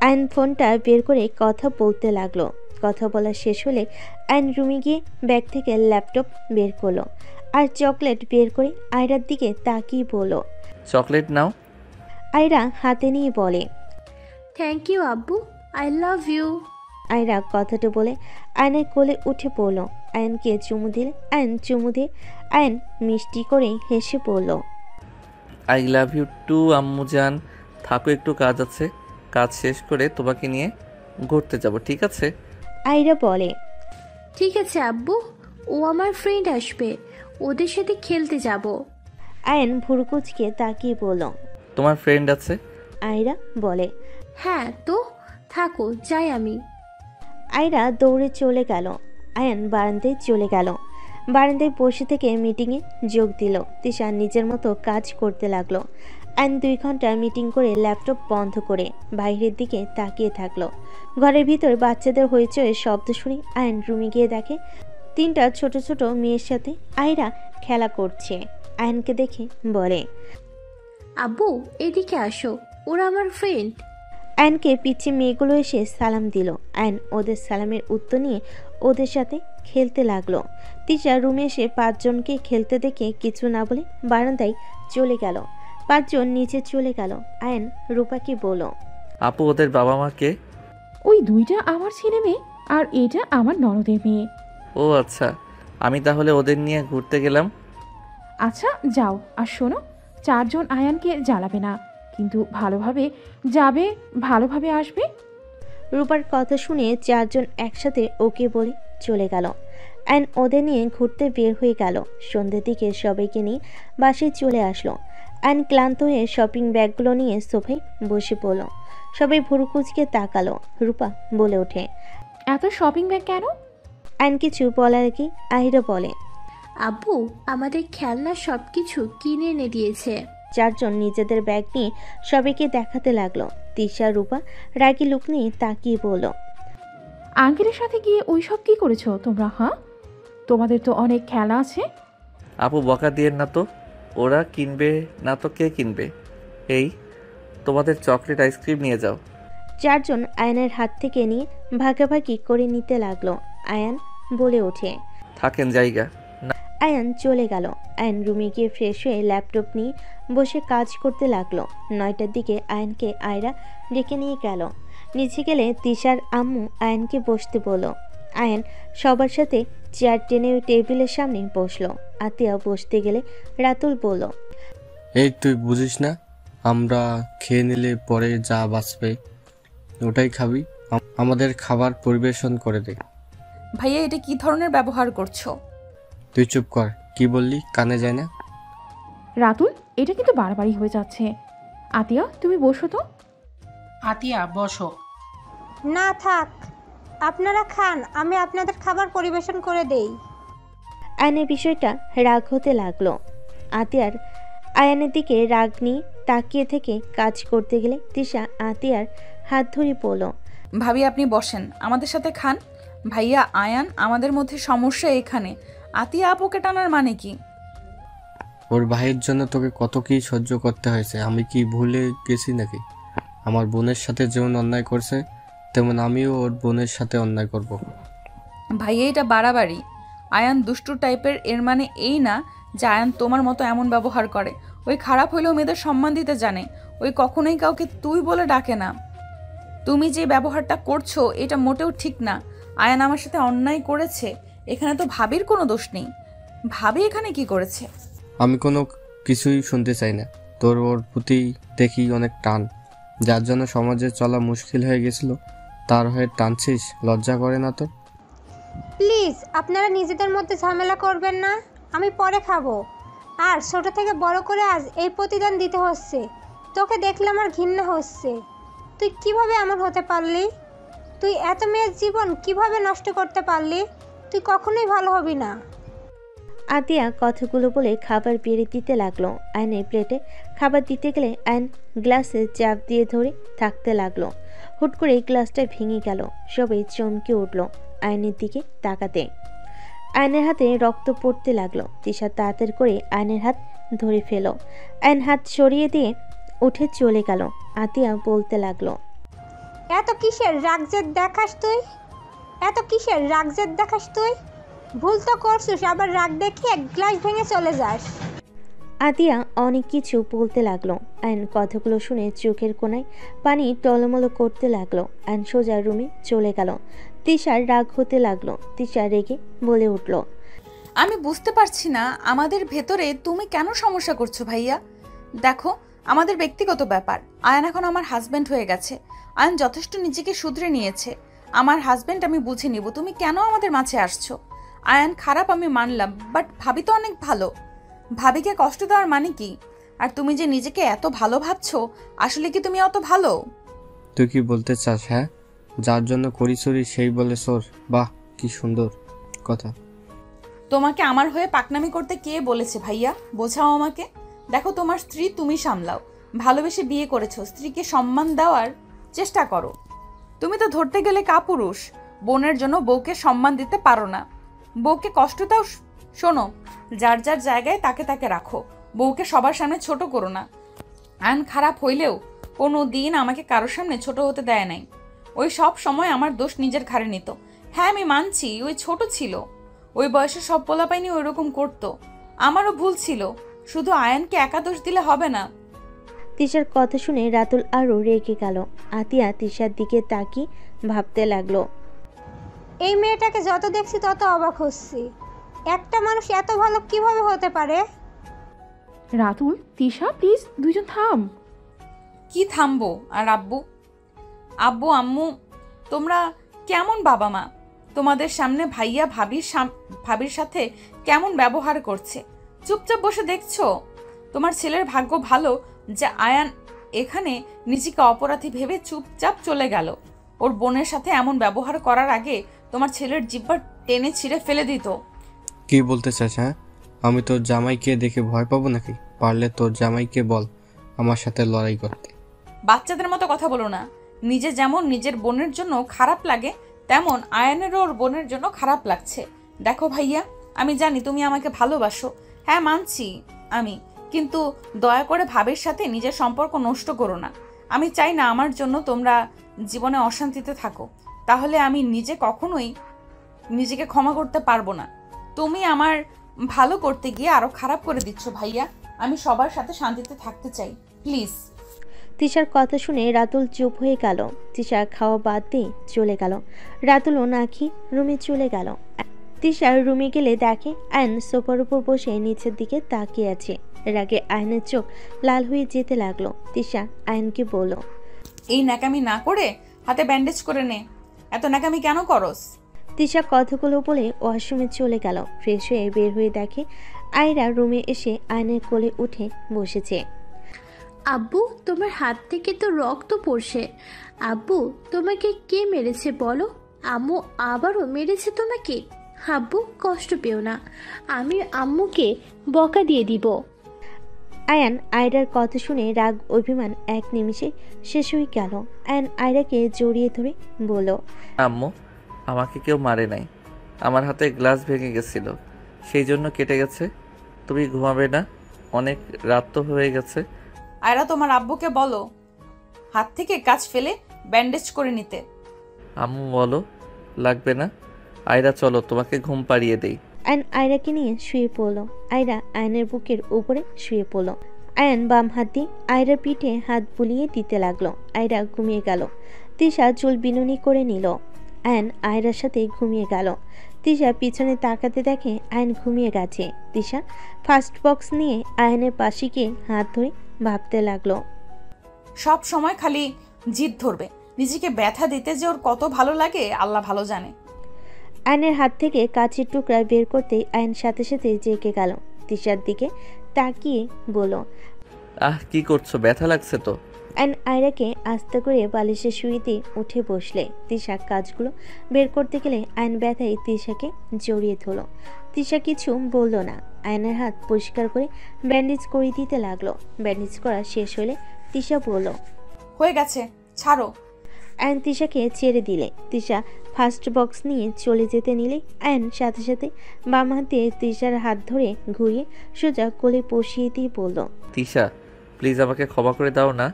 আয়ন ফোনটা বের করে কথা বলতে লাগলো। কথা বলা শেষ হলে আয়ন রুমে গিয়ে ব্যাগ থেকে ল্যাপটপ বের করলো আর চকলেট বের করে আয়রার দিকে তাকিয়ে বলল,
চকলেট নাও।
আয়রা হাতে নিয়ে বলে,
থ্যাংক ইউ আব্বু, আই লাভ ইউ।
আয়রা কথাটা বলে আয়নের কোলে উঠে পড়ল। আয়নকে চুমু দিলে আয়ন চুমু দিয়ে আয়ন মিষ্টি করে হেসে পড়ল,
আই লাভ ইউ টু আম্মু জান। থাকো, একটু কাজ আছে, কাজ শেষ করে তোমাকে নিয়ে ঘুরতে যাব, ঠিক আছে?
আয়রা বলে,
ঠিক আছে আব্বু, ও আমার ফ্রেন্ড আসবে, ওদের সাথে খেলতে যাব।
আয়ন ভুরুকুচকে তাকিয়ে বলল,
তোমার ফ্রেন্ড আছে?
আয়রা বলে,
হ্যাঁ তো, থাকো, যাই আমি।
আয়রা দৌড়ে চলে গেল। আয়ন বারান্দায় চলে গেল। বারান্দায় বসে থেকে মিটিংয়ে যোগ দিল। তিশা নিজের মতো কাজ করতে লাগলো। আয়ন 2 ঘন্টা মিটিং করে ল্যাপটপ বন্ধ করে বাইরের দিকে তাকিয়ে থাকলো। ঘরের ভিতর বাচ্চাদের হইচই শব্দ শুনে আয়ন রুমে গিয়ে দেখে 3টা ছোট ছোট মেয়ের সাথে আয়রা খেলা করছে। আয়নকে দেখে বলে,
আব্বু, এদিকে আসো, ওরা আমার ফ্রেন্ড।
আয়নকে পিছে মেয়েগুলো এসে সালাম দিল। আয়ন ওদের সালামের উত্তর নিয়ে ওদের সাথে খেলতে লাগলো। তিশা রুমে এসে 5 জনকে খেলতে দেখে কিছু না বলে বারান্দায় চলে গেল। 5 জন নিচে চলে গেল। আয়ন রূপাকে বলল,
আপু, ওদের বাবা মা কে?
ওই 2টা আমার ছেলে মেয়ে আর এটা আমার ননদের মেয়ে।
ও আচ্ছা, আমি তাহলে ওদের নিয়ে ঘুরতে গেলাম।
আচ্ছা যাও, আর শোনো, 4 জন আয়ানকে জ্বালাবে না, কিন্তু ভালোভাবে যাবে, ভালোভাবে আসবে।
রূপার কথা শুনে 4 জন একসাথে ওকে বলে চলে গেল। আয়ন ওদের নিয়ে ঘুরতে বের হয়ে গেল। সন্ধ্যের দিকে সবাইকে নিয়ে বাসায় চলে আসলো। আয়ন ক্লান্ত হয়ে শপিং ব্যাগগুলো নিয়ে সোফায় বসে পড়ল। সবাই ভুরুকুচকে তাকালো। রূপা বলে ওঠে,
এত শপিং ব্যাগ কেন?
আয়ন কিছু বলার আগে আহিরা বলে,
আব্বু আমাদের খেলনা সব কিছু কিনে এনে দিয়েছে।
4 জন নিজেদের ব্যাগ নিয়ে সবাইকে দেখাতে লাগলো। তিশা রূপা রাগী লুক নিয়ে তাকিয়ে বলল,
আঙ্কেলের সাথে গিয়ে ওই সব কি করেছো তোমরা? হ্যাঁ, তোমাদের তো অনেক খেলা আছে।
আপু, বকা দিয়েন না তো, ওরা কিনবে না তো কে কিনবে? এই তোমাদের চকলেট আইসক্রিম নিয়ে যাও।
4 জন আয়নের হাত থেকে নিয়ে ভাগাভাগি করে নিতে লাগলো। আয়ান বলে ওঠে,
থাকেন জায়গা।
আয়ান চলে গেল। আয়ন রুমে গিয়ে ফ্রেশ হয়ে ল্যাপটপ নিয়ে বসে কাজ করতে লাগলো। 9টার দিকে আয়নকে আয়রা ডেকে নিয়ে গেল। নিচে গেলে তিশার আম্মু আয়নকে বসতে বলল। আয়ন সবার সাথে চেয়ার টেনে টেবিলের সামনে বসলো। আতিয়া বসতে গেলে রাতুল বলল,
এই তুই বুঝিস না, আমরা খেয়ে নিলে পরে যা বাঁচবে ওটাই খাবি। আমাদের খাবার পরিবেশন করে দে।
ভাইয়া এটা কি ধরনের ব্যবহার করছো?
তুই চুপ কর, কি বললি কানে যায় না?
রাতুল, এটা কিন্তু বাড়াবাড়ি হয়ে যাচ্ছে। আতিয়া, তুমি বসো তো।
আতিয়া বসো।
না থাক, আপনারা খান, আমি আপনাদের খাবার পরিবেশন করে দেই।
আয়নের বিষয়টা রাগ হতে লাগলো। আতিয়ার আয়ানের দিকে রাগ নিয়ে তাকিয়ে থেকে কাজ করতে গেলে তিশা আতিয়ার হাত ধরে বলল,
ভাবি আপনি বসেন, আমাদের সাথে খান। ভাইয়া আয়ান, আমাদের মধ্যে সমস্যা এখানে। আতিয়া আপুকে টানার মানে কি?
ওর ভাইয়ের জন্য তোকে কত কি সহ্য করতে হয়েছে, আমি কি ভুলে গেছি নাকি? আমার বোনের সাথে যেমন অন্যায় করছে তেমন আমিও ওর বোনের সাথে অন্যায় করব।
ভাইয়া এটা বাড়াবাড়ি। আয়ান দুষ্টু টাইপের, এর মানে এই না যে আয়ান তোমার মতো এমন ব্যবহার করে। ওই খারাপ হইলেও মেয়েদের সম্মান দিতে জানে। ওই কখনোই কাউকে তুই বলে ডাকে না। তুমি যে ব্যবহারটা করছো এটা মোটেও ঠিক না। আয়ান আমার সাথে অন্যায় করেছে, এখানে তো ভাবির কোনো দোষ নেই। ভাবি এখানে কি করেছে?
আমি কোনো কিছুই শুনতে চাই না। তোর ওর প্রতি দেখি অনেক টান, যার জন্য সমাজে চলা মুশকিল হয়ে গেছিল, তার হয়ে টানছিস, লজ্জা করে না তোর?
প্লিজ আপনারা নিজেদের মধ্যে ঝামেলা করবেন না, আমি পরে খাবো। আর ছোট থেকে বড় করে আজ এই প্রতিদান দিতে হচ্ছে। তোকে দেখলে আমার ঘৃণা হচ্ছে। তুই কিভাবে এমন হতে পারলি? তুই এত মেয়ের জীবন কিভাবে নষ্ট করতে পারলি? তুই কখনোই ভালো হবি না।
আতিয়া কথাগুলো বলে খাবার বেড়ে দিতে লাগলো। আয়নের প্লেটে খাবার দিতে গেলে আয়ন গ্লাসে চাপ দিয়ে ধরে থাকতে লাগলো। হুট করে গ্লাসটা ভেঙে গেল। সবাই চমকে উঠল আয়নের দিকে তাকাতে। আয়নের হাতে রক্ত পড়তে লাগলো। তিশা তাড়াতাড়ি করে আয়নের হাত ধরে ফেল। আয়ন হাত সরিয়ে দিয়ে উঠে চলে গেল। আতিয়া বলতে লাগলো,
এত কিসের রাগজেদ দেখাস তুই? এত কিসের রাগজেদ দেখাস তুই? ভুল তো করছিস, আবার রাগ দেখিয়ে এক গ্লাস ভেঙে চলে যাস।
আতিয়া অনেক কিছু বলতে লাগলো। আয়ন কথাগুলো শুনে চোখের কোণায় পানি টলমলো করতে লাগলো। আয়ন সোজা রুমে চলে গেল। তিশার রাগ হতে লাগলো। তিশা রেগে বলে উঠল,
আমি বুঝতে পারছি না আমাদের ভেতরে তুমি কেন সমস্যা করছো ভাইয়া। দেখো, আমাদের ব্যক্তিগত ব্যাপার। আয়ান এখন আমার হাজব্যান্ড হয়ে গেছে। আয়ান যথেষ্ট নিজেকে শুধরে নিয়েছে। আমার হাজব্যান্ড আমি বুঝে নিব। তুমি কেন আমাদের মাঝে আসছো? আয়ান খারাপ আমি মানলাম, বাট ভাবি তো অনেক ভালো। ভাবিকে কষ্ট দেওয়ার মানে কি? আর তুমি যে নিজেকে এত ভালো ভাবছো, আসলে কি তুমি অত ভালো?
তুই কি বলতে চাস? হ্যাঁ, যার জন্য করি চুরি সেই বলে সোর। বাহ, কি সুন্দর কথা।
তোমাকে আমার হয়ে পাকনামি করতে কে বলেছে ভাইয়া? বোঝাও আমাকে। দেখো, তোমার স্ত্রী, তুমি সামলাও। ভালোবেসে বিয়ে করেছো, স্ত্রীকে সম্মান দেওয়ার চেষ্টা করো। তুমি তো ধরতে গেলে কাপুরুষ। বোনের জন্য বউকে সম্মান দিতে পারো না। বউকে কষ্ট দাও। শোনো, যার যার জায়গায় তাকে তাকে রাখো। বউকে সবার সামনে ছোট করো না। আয়ন খারাপ হইলেও কোনো দিন আমাকে কারোর সামনে ছোট হতে দেয় নাই। ওই সব সময় আমার দোষ নিজের ঘাড়ে নিত। হ্যাঁ, আমি মানছি ওই ছোট ছিল। ওই বয়সে সব পোলাপাইনি ওই রকম করতো। আমারও ভুল ছিল। শুধু আয়নকে একা দোষ দিলে হবে না।
তিশার কথা শুনে রাতুল আরও রেগে গেল। আতিয়া তিশার দিকে তাকিয়ে ভাবতে লাগলো,
এই মেয়েটাকে যত দেখছি তত অবাক হচ্ছি। একটা মানুষ এত ভালো কিভাবে হতে পারে?
রাতুল, তিশা, প্লিজ দুইজন থাম।
কি থামবো? আর আব্বু আব্বু আম্মু, তোমরা কেমন বাবা মা? তোমাদের সামনে ভাইয়া ভাবির সাথে কেমন ব্যবহার করছে, চুপচাপ বসে দেখছো? তোমার ছেলের ভাগ্য ভালো যে আয়ান এখানে নিজেকে অপরাধী ভেবে চুপচাপ চলে গেল। ওর বোনের সাথে এমন ব্যবহার করার আগে তোমার ছেলের জিহ্বা টেনে ছিঁড়ে ফেলে দিত।
কি বলতে চাস? হ্যাঁ, আমি তোর জামাইকে দেখে ভয় পাবো নাকি? পারলে তোর জামাইকে বল আমার সাথে লড়াই করতে।
বাচ্চাদের মতো কথা বলো না। নিজে যেমন নিজের বোনের জন্য খারাপ লাগে, তেমন আয়ানেরও ওর বোনের জন্য খারাপ লাগছে। দেখো ভাইয়া, আমি জানি তুমি আমাকে ভালোবাসো। হ্যাঁ, মানছি আমি, কিন্তু দয়া করে ভাবের সাথে নিজের সম্পর্ক নষ্ট করো না। আমি চাই না আমার জন্য তোমরা জীবনে অশান্তিতে থাকো। তাহলে আমি নিজে কখনোই নিজেকে ক্ষমা করতে পারবো না। তুমি আমার ভালো করতে গিয়ে আরো খারাপ করে দিচ্ছ ভাইয়া। আমি সবার সাথে শান্তিতে থাকতে চাই, প্লিজ।
তিশার কথা শুনে রাতুল চুপ হয়ে গেল। তিশা খাওয়া বাদ দিয়ে চলে গেল। রাতুলও না খেয়ে রুমে চলে গেল। তিশার রুমে গেলে দেখে আয়ন সোফার উপর বসে নিচের দিকে তাকিয়ে আছে। রাগে আয়নের চোখ লাল হয়ে যেতে লাগলো। তিশা আয়নকে বলল,
এই ন্যাকামি না করে হাতে ব্যান্ডেজ করে নে। এত ন্যাকামি কেন করস?
তিশা কথাগুলো বলে ওয়াশরুমে চলে গেল। ফ্রেশ হয়ে বের হয়ে দেখে আয়রা রুমে এসে আয়নের কোলে উঠে বসেছে।
আব্বু, তোমার হাত থেকে তো রক্ত পড়ছে। আব্বু, তোমাকে কে মেরেছে বলো? আম্মু আবারও মেরেছে তোমাকে? আব্বু, কষ্ট পেও না, আমি আম্মুকে বকা দিয়ে দিব।
আয়ান আয়রার কথা শুনে রাগ অভিমান এক নিমিষে শেষ হয়ে গেল। আয়ান আয়রাকে জড়িয়ে ধরে বলল,
আম্মু, আমাকে কেউ মারে নাই। আমার হাতে গ্লাস ভেঙে গেছিল, সেই জন্য কেটে গেছে। তুমি ঘুমাবে না? অনেক রাত তো হয়ে গেছে।
আয়রা, তোমার আব্বুকে বলো হাত থেকে কাজ ফেলে ব্যান্ডেজ করে নিতে।
আম্মু বলো লাগবে না। আয়রা চলো তোমাকে ঘুম পাড়িয়ে দেই।
আয়ন আয়রাকে নিয়ে শুয়ে পড়ল। আয়রা আয়নের বুকের উপরে শুয়ে পড়ল। আয়ন বাম হাত দিয়ে আয়রার পিঠে হাত বুলিয়ে দিতে লাগলো। আয়রা ঘুমিয়ে গেল। তিশা চুল বিনুনি করে নিল। আয়ন আয়রার সাথে ঘুমিয়ে গেল। তিশা পিছনে তাকাতে দেখে আয়ন ঘুমিয়ে গেছে। তিশা ফার্স্ট বক্স নিয়ে আয়নের পাশে গিয়ে হাত ধরে ভাবতে লাগলো,
সব সময় খালি জিদ ধরবে। নিজেকে ব্যথা দিতে যে ওর কত ভালো লাগে আল্লাহ ভালো জানে।
আয়নের হাত থেকে কাচের টুকরা বের করতেই আয়ন সাথে সাথে জেগে গেল। তিশার দিকে তাকিয়ে বলল,
কি করছো? ব্যথা লাগছে তো?
আয়ন আয়রাকে আস্তে করে বালিশে শুয়ে দিয়ে উঠে বসলে। তিশা কাজগুলো বের করতে গেলে আয়ন ব্যথায় তিশাকে জড়িয়ে ধরল। তিশা কিছু বলল না। আয়নের হাত পরিষ্কার করে ব্যান্ডেজ করে দিতে লাগলো। ব্যান্ডেজ করা শেষ হলে তিশা বলল,
হয়ে গেছে, ছাড়ো।
আয়ন তিশাকে ছেড়ে দিলে। তিশা ফার্স্ট বক্স নিয়ে চলে যেতে নিলে আয়ন সাথে সাথে বাম হাত দিয়ে তিশার হাত ধরে ঘুরিয়ে সোজা কোলে বসিয়ে দিয়ে বলল,
তিশা, প্লিজ আমাকে ক্ষমা করে দাও না।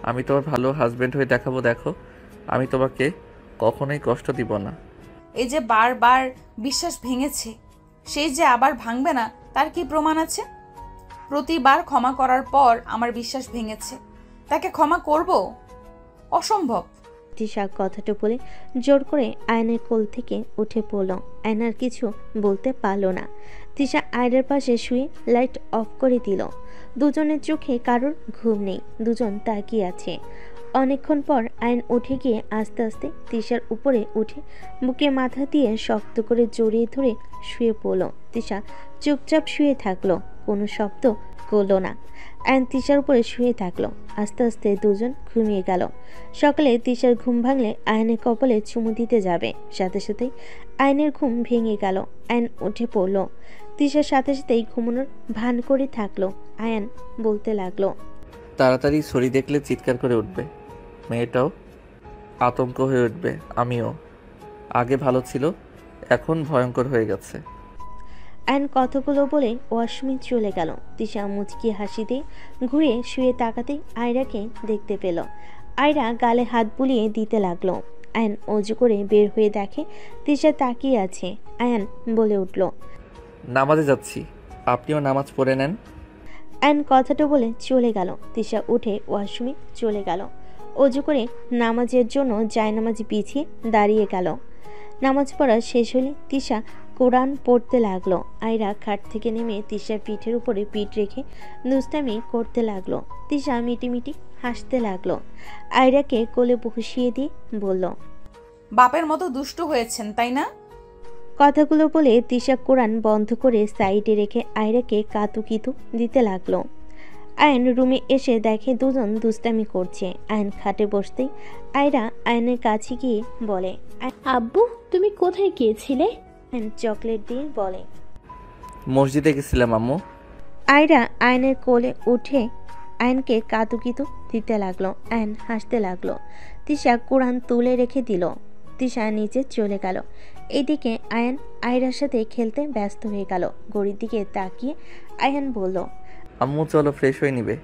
আমি তোমার ভালো হাজবেন্ড হয়ে দেখাবো। দেখো, আমি তোমাকে কখনোই কষ্ট দিব না।
এই যে বারবার বিশ্বাস ভেঙেছে, সেই যে আবার ভাঙবে না তার কি প্রমাণ আছে? প্রতিবার ক্ষমা করার পর আমার বিশ্বাস ভেঙেছে, তাকে ক্ষমা করব? অসম্ভব।
তিশা কথাটা বলে জোর করে আয়নের কোল থেকে উঠে পড়ল। আয়নার কিছু বলতে পারল না। তিশা আয়নার পাশে শুয়ে লাইট অফ করে দিল। দুজনের চোখে কারোর ঘুম নেই, দুজন তাকিয়ে আছে। অনেকক্ষণ পর আয়ন উঠে গিয়ে আস্তে আস্তে তিশার উপরে উঠে বুকে মাথা দিয়ে শক্ত করে জড়িয়ে ধরে শুয়ে পড়ল। তিশা চুপচাপ শুয়ে থাকলো, কোনো শব্দ করলো না। আয়ন তিশার উপরে শুয়ে থাকলো। আস্তে আস্তে দুজন ঘুমিয়ে গেল। সকালে তিশার ঘুম ভাঙলে আয়নের কপালে চুমু দিতে যাবে, সাথে সাথেই আয়নের ঘুম ভেঙে গেল। আয়ন উঠে পড়ল। তিশার সাথে সাথেই ঘুমানোর ভান করে থাকলো। আয়ন বলতে লাগলো,
তাড়াতাড়ি ছড়ি দেখলে চিৎকার করে উঠবে, মেয়েটাও আতঙ্ক হয়ে উঠবে। আমিও। আগে ভালো ছিল, এখন ভয়ঙ্কর হয়ে গেছে।
আয়ন কথাগুলো বলে ওয়াশরুমে চলে গেল। তিশা মুচকি হাসি দিয়ে ঘুরে শুয়ে তাকাতে আয়রাকে দেখতে পেল। আয়রা গালে হাত বুলিয়ে দিতে লাগলো। আয়ন অজু করে বের হয়ে দেখে তিশা তাকিয়ে আছে। আয়ন বলে উঠল,
নামাজে যাচ্ছি, আপনিও নামাজ পড়ে নেন।
আয়ন কথাটা বলে চলে গেল। তিশা উঠে ওয়াশরুমে চলে গেল। অজু করে নামাজের জন্য জায়নামাজ বিছিয়ে দাঁড়িয়ে গেল। নামাজ পড়া শেষ হলে তিশা কোরআন পড়তে লাগলো। আয়রা খাট থেকে নেমে তিশার পিঠের উপরে পিঠ রেখে দুষ্টামি করতে লাগলো। তিশা মিটিমিটি হাসতে লাগলো। আয়রাকে কোলে বসিয়ে দিয়ে বলল,
বাপের মতো দুষ্ট হয়েছেন তাই না?
কথাগুলো বলে তিশা কোরআন বন্ধ করে সাইডে রেখে আয়রাকে কাতুকিতু দিতে লাগলো। আয়ন রুমে এসে দেখে দুজন দুষ্টামি করছে। আয়ন খাটে বসতেই আয়রা আয়নের কাছে গিয়ে বলে,
আব্বু, তুমি কোথায় গিয়েছিলে?
আয়ন চকলেট দিয়ে বলে,
মসজিদে গেছিলাম আম্মু।
আয়রা আয়নের কোলে উঠে আয়নকে কাতুকিতু দিতে লাগলো। আয়ন হাসতে লাগলো। তিশা কোরআন তুলে রেখে দিল। তিশা নিচে চলে গেল। এদিকে আয়ন আয়রার সাথে খেলতে ব্যস্ত হয়ে গেল। ঘড়ির দিকে তাকিয়ে আয়ন বলল,
আম্মু চলো ফ্রেশ হয়ে নিবে।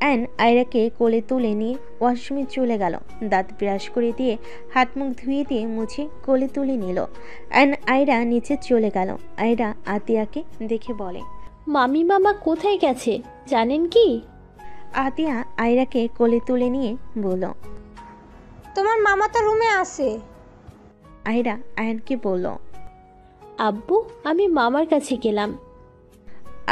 আয়ন আয়রাকে কোলে তুলে নিয়ে ওয়াশরুমে চলে গেল। দাঁত ব্রাশ করে দিয়ে হাত মুখ ধুয়ে দিয়ে মুছে কোলে তুলে নিল। আয়ন আয়রা নিচে চলে গেল। আয়রা আতিয়াকে দেখে বলে,
মামি মামা কোথায় গেছে জানেন কি?
আতিয়া আয়রাকে কোলে তুলে নিয়ে বলল,
তোমার মামা তো রুমে আছে।
আয়রা আয়নকে বলল,
আব্বু, আমি মামার কাছে গেলাম।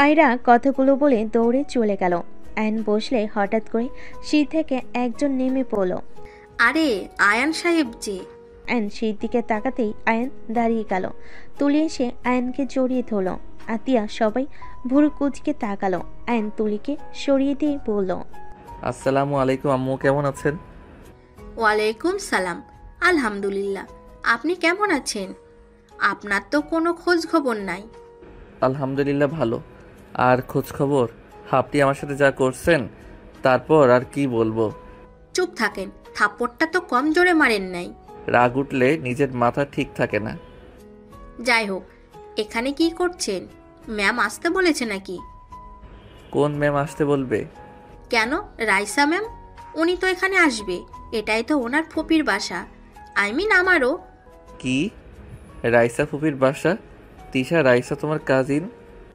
আয়রা কথাগুলো বলে দৌড়ে চলে গেল। আয়ন বসলে হঠাৎ করে সিঁড়ি থেকে একজন নেমে পড়ল।
আরে আয়ান সাহেব যে।
আয়ন সিঁড়ির দিকে তাকাতেই আয়ন দাঁড়িয়ে গেল। তুলি এসে আয়নকে জড়িয়ে ধরল। আতিয়া সবাই ভুরু কুচকে তাকালো। আয়ন তুলিকে সরিয়ে দিয়ে বলল,
আসসালামু আলাইকুম আম্মু, কেমন আছেন?
ওয়ালাইকুম সালাম। আলহামদুলিল্লাহ, আপনি কেমন আছেন? আপনার তো কোনো খোঁজ খবর নাই।
আলহামদুলিল্লাহ ভালো। আর খোঁজ খবর? আপনি আমার সাথে যা করছেন তারপর আর কি বলবো।
চুপ থাকেন, থাপ্পড়টা তো কম জোরে মারেন নাই।
রাগ উঠলে নিজের মাথা ঠিক থাকে না।
যাই হোক, এখানে কি করছেন? ম্যাম আসতে বলেছে নাকি?
কোন ম্যাম আসতে বলবে?
কেন, রাইসা ম্যাম। উনি তো এখানে আসবে, এটাই তো ওনার ফুপির বাসা। আই মিন আমারও।
কি? রাইসা ফুপির বাসা? তিশা, রাইসা তোমার কাজিন?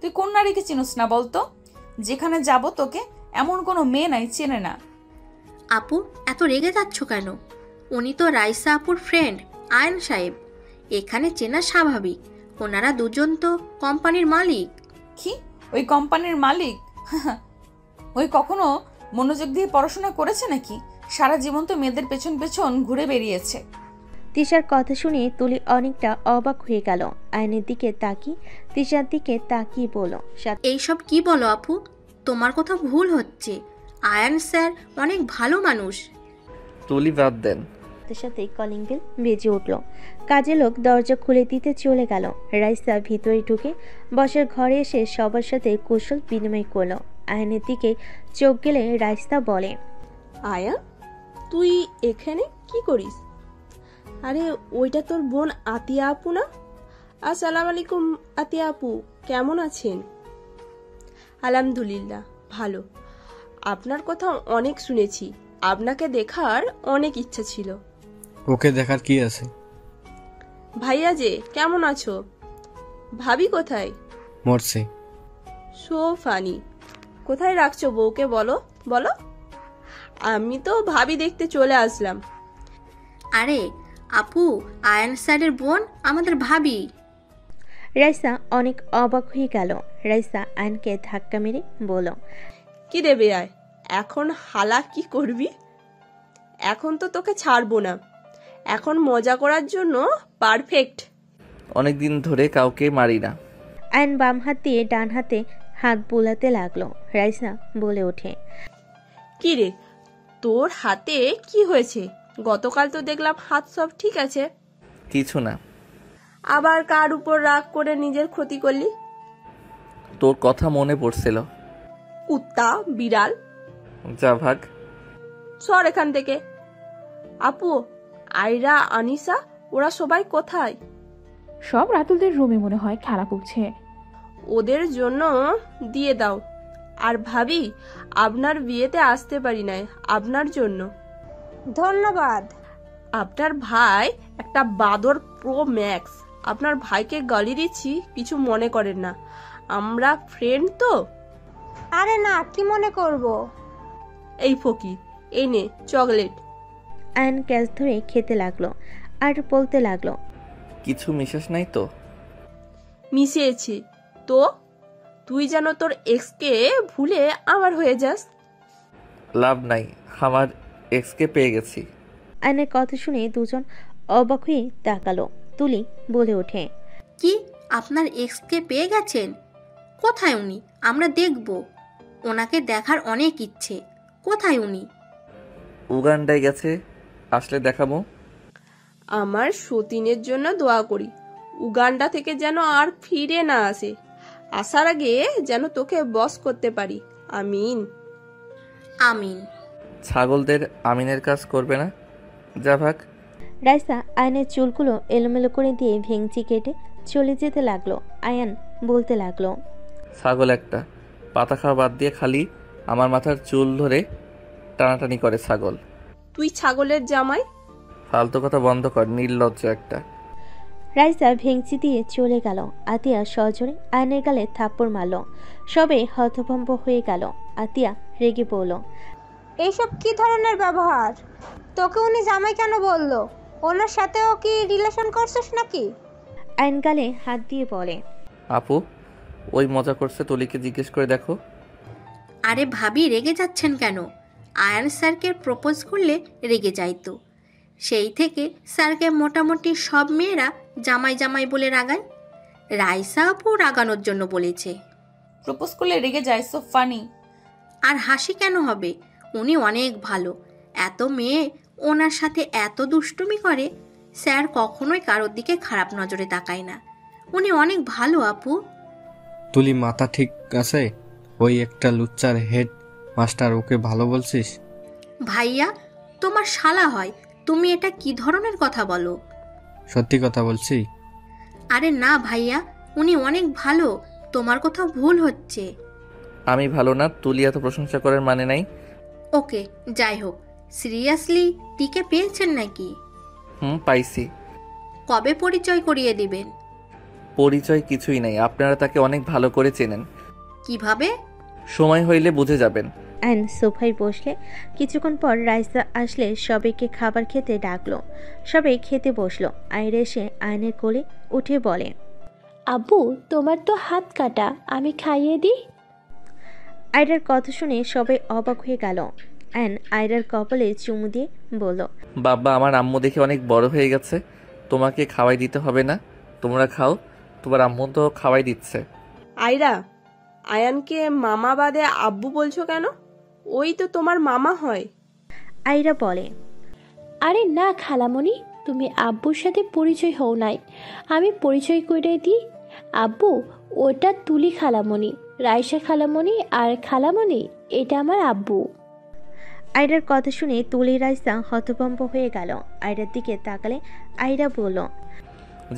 তুই কোন নারীকে চিনোস না বলতো? যেখানে যাব তোকে এমন কোনো মেয়ে নাই চেনে না।
আপু, এত রেগে যাচ্ছ কেন? উনি তো রাইসা আপুর ফ্রেন্ড আয়ন সাহেব। এখানে চেনা স্বাভাবিক, ওনারা দুজন তো কোম্পানির মালিক।
কি? ওই কোম্পানির মালিক? ওই কখনো মনোযোগ দিয়ে পড়াশোনা করেছে নাকি? সারা জীবন তো মেয়েদের পেছন পেছন ঘুরে বেরিয়েছে।
তিশার কথা শুনে তুলি অনেকটা অবাক হয়ে গেল। আয়নের দিকে তাকিয়ে তিশার দিকে তাকিয়ে বলল,
এইসব কি বলো আপু? তোমার কথা ভুল হচ্ছে। আয়ান স্যার অনেক ভালো মানুষ।
তুলি বাদ দেন।
সাথে সাথে কলিং বেল বেজে উঠল। কাজের লোক দরজা খুলে দিতে চলে গেল। রাইসা ভিতরে ঢুকে বসার ঘরে এসে সবার সাথে কুশল বিনিময় করলো। আয়নের দিকে চোখ গেলে রাইসা বলে,
আয়া, তুই এখানে কি করিস? আরে ওইটা তোর বোন আতিয়া আপু না? আসসালামু আলাইকুম আতিয়া আপু, কেমন আছেন? আলহামদুলিল্লাহ ভালো। আপনার কথা অনেক শুনেছি, আপনাকে দেখার অনেক ইচ্ছা ছিল।
ওকে দেখার কি আছে?
ভাইয়া যে, কেমন আছো? ভাবি কোথায়?
মরছে।
So funny. কোথায় রাখছো বউকে, বলো বলো। আমি তো ভাবি দেখতে চলে আসলাম।
আরে আপু, আয়ান স্যারের বোন আমাদের ভাবি।
রাইসা অনেক অবাক হয়ে গেল। রাইসা আয়নকে ধাক্কা মেরে বলল,
কি দেবে আয়, এখন হালা কি করবি? এখন তো তোকে ছাড়বো না, এখন মজা করার জন্য পারফেক্ট।
অনেকদিন ধরে কাউকে মারি না।
আয়ন বাম হাত দিয়ে ডান হাতে হাত বোলাতে লাগলো। রাইসা বলে ওঠে,
কি রে, তোর হাতে কি হয়েছে? গতকাল তো দেখলাম হাত সব ঠিক আছে।
কিছু না।
আবার কার উপর রাগ করে নিজের ক্ষতি করলি?
তোর কথা মনে পড়ছিল।
কুত্তা বিড়াল,
যা ভাগ।
সর এখান থেকে। আপু, আয়রা, আনিসা, ওরা সবাই কোথায়?
সব রাতুলদের রুমে মনে হয় খেলা করছে।
ওদের জন্য দিয়ে দাও। আর ভাবি, আপনার বিয়েতে আসতে পারি নাই, আপনার জন্য।
ধন্যবাদ।
আপনার ভাই একটা বাদর প্রো ম্যাক্স। আপনার ভাইকে গালি দিচ্ছি, কিছু মনে করেন না, আমরা ফ্রেন্ড তো।
আরে না, কি মনে করব?
এই ফকির, এই নে চকলেট।
আয়ন ক্যাচ ধরে খেতে লাগলো আর বলতে লাগলো,
কিছু মিশাস নাই তো?
মিশিয়েছি তো। তুই যেন তোর এক্সকে ভুলে আমার হয়ে যাস।
লাভ নাই, আমার এক্সকে পেয়ে গেছি।
আয়নের কথা শুনে দুজন অবাক হয়ে তাকালো। তুলি বলে ওঠে,
কি, আপনার এক্সকে পেয়ে গেছেন? কোথায় উনি? আমরা দেখব। ওনাকে দেখার অনেক ইচ্ছে। কোথায় উনি?
উগান্ডায় গেছে, আসলে দেখাবো।
আমার সতীনের জন্য দোয়া করি, উগান্ডা থেকে যেন আর ফিরে না আসে। আসার আগে যেন তোকে বস করতে পারি। আমিন।
আমিন।
ছাগলদের আমিনের কাজ করবে না, যা ভাগ।
রাইসা আয়নের চুলগুলো এলোমেলো করে দিয়ে ভেঙচি কেটে চলে যেতে লাগলো। আয়ান বলতে লাগলো,
ছাগল একটা, পাতা খাওয়া বাদ দিয়ে খালি আমার মাথার চুল ধরে টানাটানি করে ছাগল।
তুই ছাগলের জামাই?
ফালতু কথা বন্ধ কর, নির্লজ্জ একটা।
রাইসা ভেঙচি দিয়ে চলে গেল। আতিয়া সজোরে আয়নের গালে থাপ্পড় মারল। সবে হতভম্ব হয়ে গেল। আতিয়া রেগে বলল,
এইসব কি ধরনের ব্যবহার? তোকে উনি জামাই কেন বললো? ওনার সাথেও কি রিলেশন করছিস নাকি?
আয়ন গালে হাত দিয়ে বলে,
আপু, ওই মজা করছে, তুলিকে জিজ্ঞেস করে দেখো।
আরে ভাবি রেগে যাচ্ছেন কেন? আয়ান স্যারকে প্রপোজ করলে রেগে যাইতো। সেই থেকে স্যারকে মোটামুটি সব মেয়েরা জামাই জামাই বলে রাগায়। রাইসা আপু রাগানোর জন্য বলেছে।
প্রপোজ করলে রেগে যায়, সো ফানি।
আর হাসি কেন হবে? উনি অনেক ভালো। এত মেয়ে ওনার সাথে এত দুষ্টুমি করে, স্যার কখনোই কারোর দিকে খারাপ নজরে তাকায় না। উনি অনেক ভালো আপু।
তুলি মাথা ঠিক আছে? ওই একটা লুচ্চার হেড মাস্টার, ওকে ভালো বলছিস?
ভাইয়া তোমার শালা হয়, তুমি এটা কি ধরনের কথা বলো?
সত্যি কথা বলছি।
আরে না ভাইয়া, উনি অনেক ভালো, তোমার কোথাও ভুল হচ্ছে।
আমি ভালো না, তুলি এত প্রশংসা করার মানে নাই।
ওকে যাই হোক, সিরিয়াসলি টিকে পেয়েছেন নাকি?
পাইছি।
কবে পরিচয় করিয়ে দিবেন?
পরিচয় কিছুই নাই, আপনারা তাকে অনেক ভালো করে চেনেন।
কিভাবে?
সময় হইলে বুঝে যাবেন।
আয়ন সোফায় বসলে কিছুক্ষণ পর রাইসা আসলে সবাইকে খাবার খেতে ডাকলো। সবাই খেতে বসলো। আয়রা এসে আয়নের কোলে উঠে বলে,
আব্বু তোমার তো হাত কাটা, আমি খাইয়ে দিই।
আয়রার কথা শুনে সবাই অবাক হয়ে গেল। আয়ন আয়রার কপালে চুমু দিয়ে বলল,
বাবা, আমার আম্মু দেখে অনেক বড় হয়ে গেছে, তোমাকে খাওয়াই দিতে হবে না, তোমরা খাও, তোমার আম্মু তো খাওয়াই দিচ্ছে।
আয়রা, আয়ানকে মামা বাদে আব্বু বলছো কেন? ওই তো তোমার মামা হয়।
আয়রা বলে,
আরে না খালামণি, তুমি আব্বুর সাথে পরিচয় হও নাই, আমি পরিচয় করে দিই। আব্বু ওটা তুলি খালামণি, রাইসা খালামণি, আর খালামণি এটা আমার আব্বু।
আয়রার কথা শুনে তুলি রাইসা হতভম্ব হয়ে গেল। আয়রার দিকে তাকালে আয়রা বলল,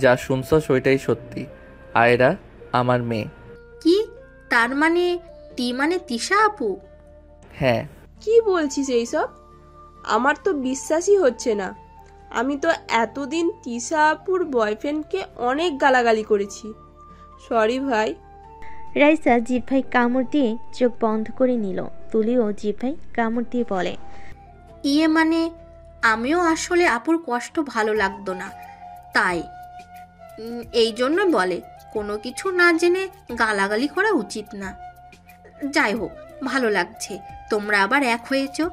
যা শুনছো সেটাই সত্যি, আয়রা আমার মেয়ে।
কি? তার মানে মানে তিশা আপু?
হ্যাঁ।
কি বলছিস এইসব? আমার তো বিশ্বাসই হচ্ছে না। আমি তো এতদিন তিশা আপুর বয়ফ্রেন্ডকে অনেক গালাগালি করেছি। সরি ভাই।
রাইসা জিভ্ভাই কামড় দিয়ে চোখ বন্ধ করে নিল। তুলিও জিভ্ভাই কামড় দিয়ে বলে,
মানে আমিও আসলে আপুর কষ্ট ভালো লাগতো না, তাই এই জন্য বলে কোনো কিছু না জেনে গালাগালি করা উচিত না। যাই হোক, ভালো লাগছে তোমরা আবার এক হয়েছো।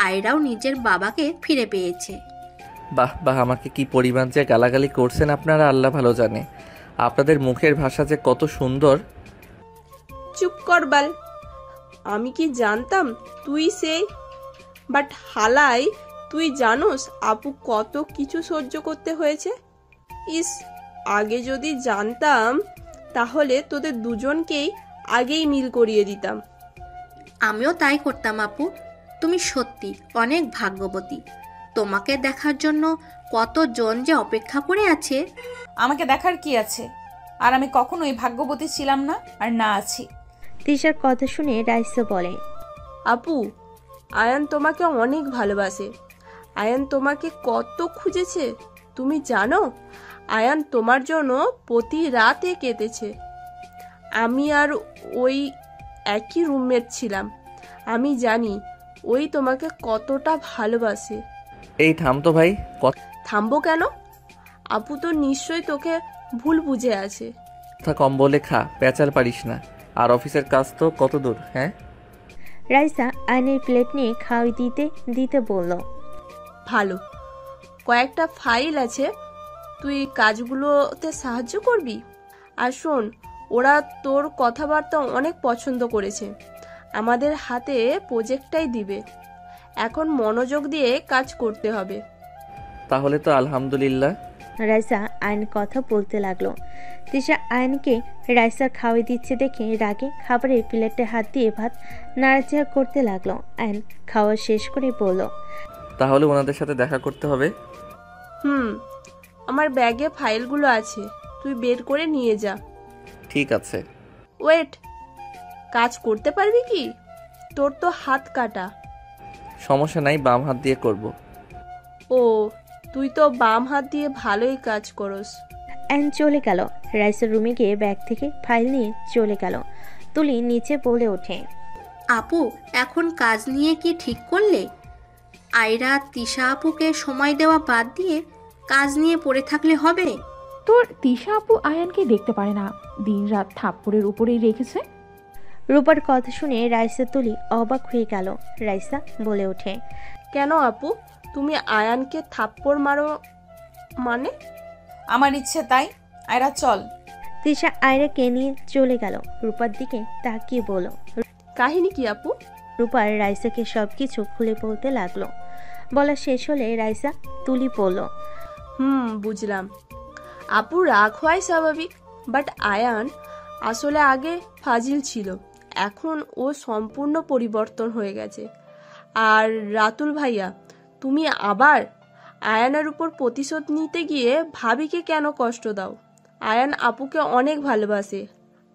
আয়রাও নিজের বাবাকে ফিরে পেয়েছে।
বাহ বাহ, আমাকে কি পরিমাণ যে গালাগালি করছেন আপনারা আল্লাহ ভালো জানে। আপনাদের মুখের ভাষা যে কত সুন্দর।
চুপ কর বাল। আমি কি জানতাম তুই সেই? বাট হালাই, তুই জানোস আপু কত কিছু সহ্য করতে হয়েছে? ইস, আগে যদি জানতাম তাহলে তোদের দুজনকেই আগেই মিল করিয়ে দিতাম।
আমিও তাই করতাম আপু। তুমি সত্যি অনেক ভাগ্যবতী। তোমাকে দেখার জন্য কতজন যে অপেক্ষা করে আছে।
আমাকে দেখার কি আছে? আর আমি কখনোই ভাগ্যবতী ছিলাম না, আর না আছি।
তিশার কথা শুনে রাইসা বলে,
আপু, আয়ান তোমাকে অনেক ভালোবাসে। আয়ান তোমাকে কত খুঁজেছে তুমি জানো? আয়ান তোমার জন্য প্রতি রাতে কেঁদেছে। আমি আর ওই একই রুমমেট ছিলাম। আমি জানি ওই তোমাকে কতটা ভালোবাসে।
এই থাম তো ভাই।
থামবো কেন? আপু তো নিশ্চয়ই তোকে ভুল বুঝে আছে।
কথা কম বলে খা, পেঁচাল পারিস না। আর অফিসের কাজ তো কত দূর? হ্যাঁ।
রাইসা আয়নের প্লেট নিয়ে খাওয়াই দিতে দিতে বলল,
ভালো, কয়েকটা ফাইল আছে, তুই কাজগুলোতে সাহায্য করবি। আর শোন, ওরা তোর কথাবার্তা অনেক পছন্দ করেছে। আমাদের হাতে প্রজেক্টটাই দিবে। এখন মনোযোগ দিয়ে কাজ করতে হবে।
তাহলে তো আলহামদুলিল্লাহ।
রাইসা আয়ন কথা বলতে লাগলো। তিশা আয়নকে রাইসা খাওয়াই দিচ্ছে দেখে রাগে খাবারের প্লেটে হাত দিয়ে ভাত নাড়াচাড়া করতে লাগলো। আয়ন খাওয়া শেষ করে বলল,
তাহলে ওনাদের সাথে দেখা করতে হবে।
আমার ব্যাগে ফাইলগুলো আছে, তুই বের করে নিয়ে যা।
ঠিক আছে।
ওয়েট, কাজ করতে পারবি কি? তোর তো হাত কাটা।
সমস্যা নাই, বাম হাত দিয়ে করব।
ও, তুই তো বাম হাত দিয়ে ভালোই কাজ করস।
অ্যান চলে গেল। রাইসার রুমে গিয়ে ব্যাগ থেকে ফাইল নিয়ে চলে গেল। তুলি নিচে বলে ওঠে,
আপু এখন কাজ নিয়ে কি ঠিক করলে? আয়রা তিশা আপুকে সময় দেওয়া বাদ দিয়ে কাজ নিয়ে পড়ে থাকলে হবে?
তোর তিশা আপু আয়ানকে দেখতে পারে না, দিনরাত থাপ্পড়ের উপরেই রেখেছে।
রূপার কথা শুনে রাইসা তুলি অবাক হয়ে গেল। রাইসা বলে ওঠে,
কেন আপু, তুমি আয়ানকে থাপ্পড় মারো মানে?
আমার ইচ্ছে তাই। আয়রা চল।
তিশা আয়রাকে নিয়ে চলে গেল। রূপার দিকে তাকিয়ে বলল,
কাহিনী কি আপু?
রূপার রাইসাকে সবকিছু খুলে বলতে লাগলো। বলা শেষ হলে রাইসা তুলি পড়ল।
বুঝলাম। আপু রাগ হয় স্বাভাবিক, বাট আয়ান আসলে আগে ফাজিল ছিল, এখন ও সম্পূর্ণ পরিবর্তন হয়ে গেছে। আর রাতুল ভাইয়া, তুমি আবার আয়ানের উপর প্রতিশোধ নিতে গিয়ে ভাবিকে কেন কষ্ট দাও? আয়ান আপুকে অনেক ভালোবাসে।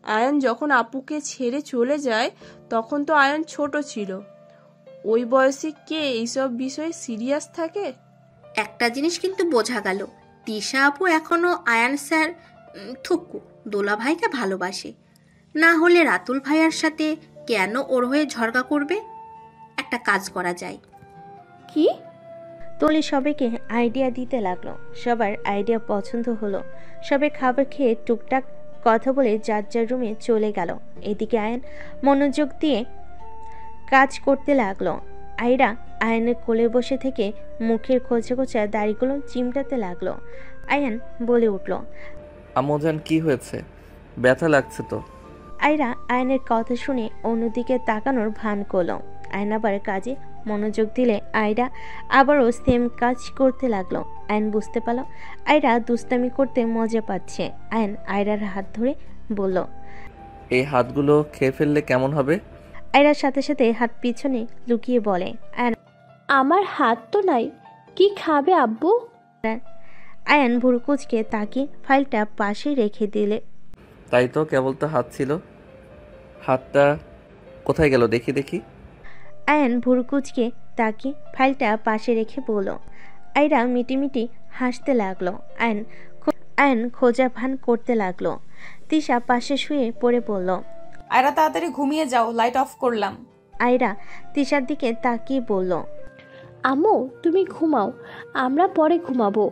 আয়ান যখন আপুকে ছেড়ে চলে যায় তখন তো আয়ান ছোট ছিল। ওই বয়সে কে এইসব বিষয়ে সিরিয়াস থাকে?
একটা জিনিস কিন্তু বোঝা গেল, তিশা আপু এখনো আয়ান স্যার থুকু দোলা ভাইকে ভালোবাসে। না হলে রাতুল ভাইয়ার সাথে কেন ওর হয়ে ঝগড়া করবে? একটা কাজ করা যায়।
কি?
তুলি সবাইকে আইডিয়া দিতে লাগলো। সবার আইডিয়া পছন্দ হলো। সবাই খাবার খেয়ে টুকটাক কথা বলে যার যার রুমে চলে গেল। এদিকে আয়ান মনোযোগ দিয়ে কাজ করতে লাগলো। আয়রা আয়ানের কোলে বসে থেকে মুখের খোঁচা খোঁচা দাড়িগুলো চিমটাতে লাগলো। আয়ান বলে উঠল,
আম্মুজান কি হয়েছে? ব্যথা লাগছে তো।
আয়রা আয়নের কথা শুনে অন্যদিকে তাকানোর ভান করলো। আয়ন আবার কাজে মনোযোগ দিলে আয়রা আবারও সেম কাজ করতে লাগলো। আয়ন বুঝতে পারল আয়রা দুষ্টামি করতে মজা পাচ্ছে। আয়ন আয়রার হাত ধরে বলল,
এই হাতগুলো খেয়ে ফেললে কেমন হবে?
আয়রার সাথে সাথে হাত পিছনে লুকিয়ে বলে, আয়ন
আমার হাত তো নাই, কি খাবে আব্বু?
আয়ন ভুরুকুচকে তাকিয়ে ফাইলটা পাশে রেখে দিলে।
তাই তো, কেবল তো হাত ছিল। হাতটা কোথায় গেল দেখি দেখি।
আয়ন ভুরুকুচকে তাকিয়ে ফাইলটা পাশে রেখে বলল। আয়রা মিটিমিটি হাসতে লাগলো। আয়ন খোঁজা ভান করতে লাগলো। তিশা পাশে শুয়ে পড়ে পড়ল।
আয়রা তাড়াতাড়ি ঘুমিয়ে যাও, লাইট অফ করলাম।
আয়রা তিশার দিকে তাকিয়ে বলল,
আম্মু তুমি ঘুমাও, আমরা পরে ঘুমাবো।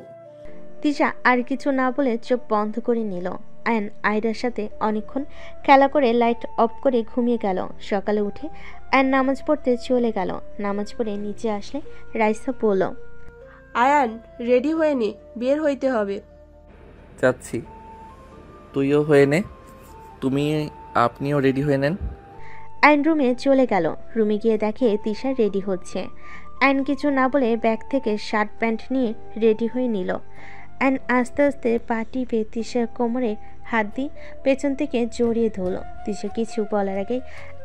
তিশা আর কিছু না বলে চোখ বন্ধ করে নিল। আয়ন আয়রার সাথে অনেকক্ষণ খেলা করে লাইট অফ করে ঘুমিয়ে গেল। সকালে উঠে আয়ন নামাজ পড়তে চলে গেল। নামাজ পড়ে নিচে আসলে রাইসা বলল,
আয়ান রেডি হয়ে নে, বের হইতে হবে।
যাচ্ছি। তুইও হয়ে নে। আপনিও রেডি হয়ে নেন।
আয়ন রুমে চলে গেল। রুমে গিয়ে দেখে তিশা রেডি হচ্ছে। আয়ন কিছু না বলে ব্যাগ থেকে শার্ট প্যান্ট নিয়ে রেডি হয়ে নিল। আয়ন আস্তে আস্তে পা টিপে তিশার কোমরে হাত দিয়ে পেছন থেকে জড়িয়ে ধরল। তিশা কিছু বলার আগে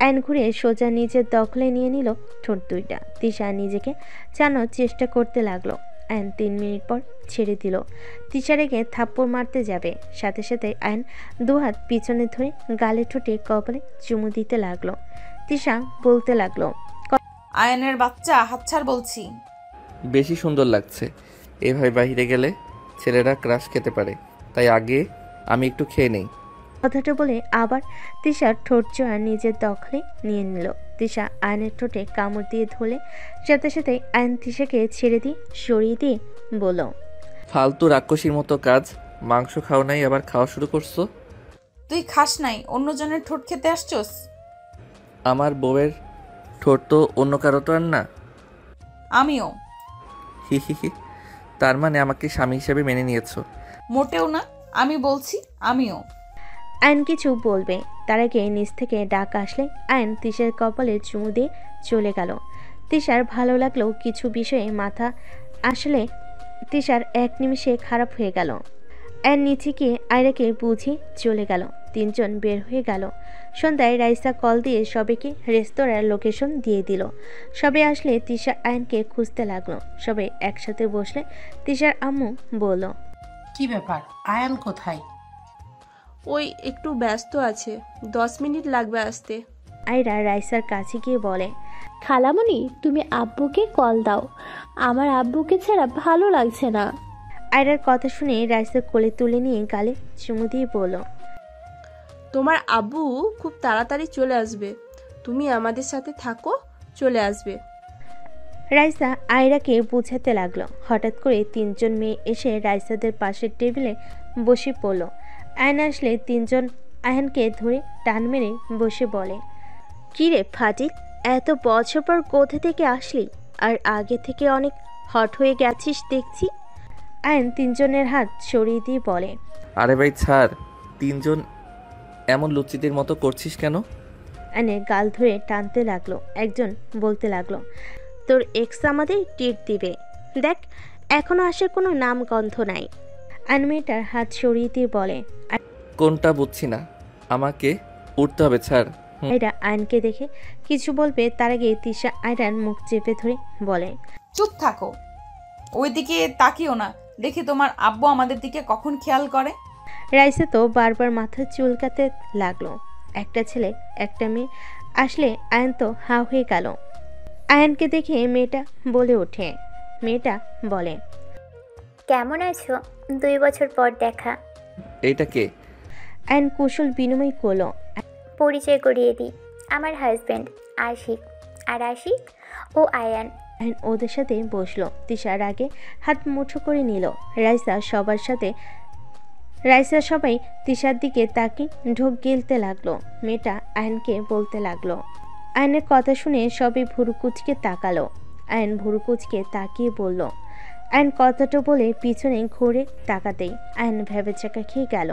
আয়ন ঘুরে সোজা নিজের দখলে নিয়ে নিল ঠোঁট দুইটা। তিশা নিজেকে চানোর চেষ্টা করতে লাগলো। আয়ন 3 মিনিট পর ছেড়ে দিল। তিশা রেগে থাপ্পড় মারতে যাবে, সাথে সাথে আয়ন দুহাত পিছনে ধরে গালে ঠোঁটে কপালে চুমু দিতে লাগলো। তিশা বলতে লাগলো,
আয়নের বাচ্চা হাতছাড় বলছি।
বেশি সুন্দর লাগছে। এভাবে বাইরে গেলে ছেলেরা ক্রাশ খেতে পারে, তাই আগে আমি একটু খেয়ে নেই।
কথাটা বলে আবার তিশার ঠোঁট জোড়া নিজের দখলে নিয়ে নিল। তিশা আয়নের ঠোঁটে কামড় দিয়ে ধরলে সাথে সাথে আয়ন তিশাকে ছেড়ে দিয়ে সরিয়ে দিয়ে বলল,
ফালতু রাক্ষসীর মতো কাজ। মাংস খাও নাই, আবার খাওয়া শুরু করছো।
তুই খাস নাই, অন্যজনের ঠোঁট খেতে আসছস?
আমার বউয়ের ঠোঁট তো অন্য কারো তো আর না।
আমিও।
হি হি হি। তার মানে আমাকে স্বামী হিসেবে মেনে নিয়েছো?
মোটেও না, আমি বলছি আমিও।
আয়ন কিছু বলবে, তার আগে নিচ থেকে ডাক আসলে আয়ন তিশার কপালে চুমু দিয়ে চলে গেল। তিশার ভালো লাগলেও কিছু বিষয়ে মাথা আসলে তিশার এক নিমিষে খারাপ হয়ে গেল। আয়ন নিচে গিয়ে আয়রাকে বুঝিয়ে চলে গেল। 3 জন বের হয়ে গেল। সন্ধ্যায় রাইসা কল দিয়ে সবাইকে রেস্তোরাঁর লোকেশন দিয়ে দিল। সবাই আসলে তিশা আয়নকে খুঁজতে লাগলো। সবাই একসাথে বসলে তিশার আম্মু বলল,
কি ব্যাপার, আয়ান কোথায়?
ওই একটু ব্যস্ত আছে, 10 মিনিট লাগবে আসতে।
আয়রা রাইসার কাছে গিয়ে বলে,
খালামণি তুমি আব্বুকে কল দাও, আমার আব্বুকে ছাড়া ভালো লাগছে না।
আয়রার কথা শুনে রাইসা কোলে তুলে নিয়ে গালে চুমু দিয়ে বলল,
তোমার আব্বু খুব তাড়াতাড়ি চলে আসবে, তুমি আমাদের সাথে থাকো, চলে আসবে।
রাইসা আয়রাকে বুঝাতে লাগলো। হঠাৎ করে তিনজন মেয়ে এসে রাইসাদের পাশের টেবিলে বসে পড়ল। আয়ন আসলে তিনজন আয়নকে ধরে টান মেরে বসে বলে, কী রে ফাজিল, এত বছর পর কোথা থেকে আসলি? আর আগে থেকে অনেক হট হয়ে গেছিস দেখছি। আয়ন তিনজনের হাত সরিয়ে দিয়ে বলে,
আরে ভাই ছাড়, তিনজন এমন লুচিদের মতো করছিস কেন?
আয়নের গাল ধরে টানতে লাগলো। একজন বলতে লাগলো, তোর এক্স আমাদের ট্রিট দিবে, দেখ এখনো আসার কোনো নাম গন্ধ নাই। আয়ন মেয়েটার হাত সরিয়ে দিয়ে বলে,
কোনটা বুঝছি না, আমাকে উঠতে হবে, ছাড়।
আয়রা আয়নকে দেখে কিছু বলবে তার আগে তিশা আয়রার মুখ চেপে ধরে বলে,
চুপ থাকো, ওইদিকে তাকিও না, দেখি তোমার আব্বু আমাদের দিকে কখন খেয়াল করে।
রাইসা তো বারবার মাথা চুলকাতে লাগলো। একটা ছেলে একটা মেয়ে আসলে আয়ন তো হা হয়ে গেল। আয়নকে দেখে মেয়েটা বলে ওঠে, মেয়েটা বলে,
কেমন আছো? 2 বছর পর দেখা।
এইটা কে?
আয়ন কুশল বিনিময় করলো।
পরিচয় করিয়ে দিই, আমার হাজব্যান্ড আশিক, আর আশিক ও আয়ান।
আয়ন ওদের সাথে বসলো। তিশার আগে হাত মুঠো করে নিল। রাইসা সবাই তিশার দিকে তাকিয়ে ঢোক গিলতে লাগলো। মেয়েটা আয়নকে বলতে লাগলো। আয়নের কথা শুনে সবাই ভুরুকুচকে তাকালো। আয়ন ভুরুকুচকে তাকিয়ে বলল। আয়ন কথাটা বলে পিছনে ঘুরে তাকাতেই আয়ন ভেবেচাকা খেয়ে গেল।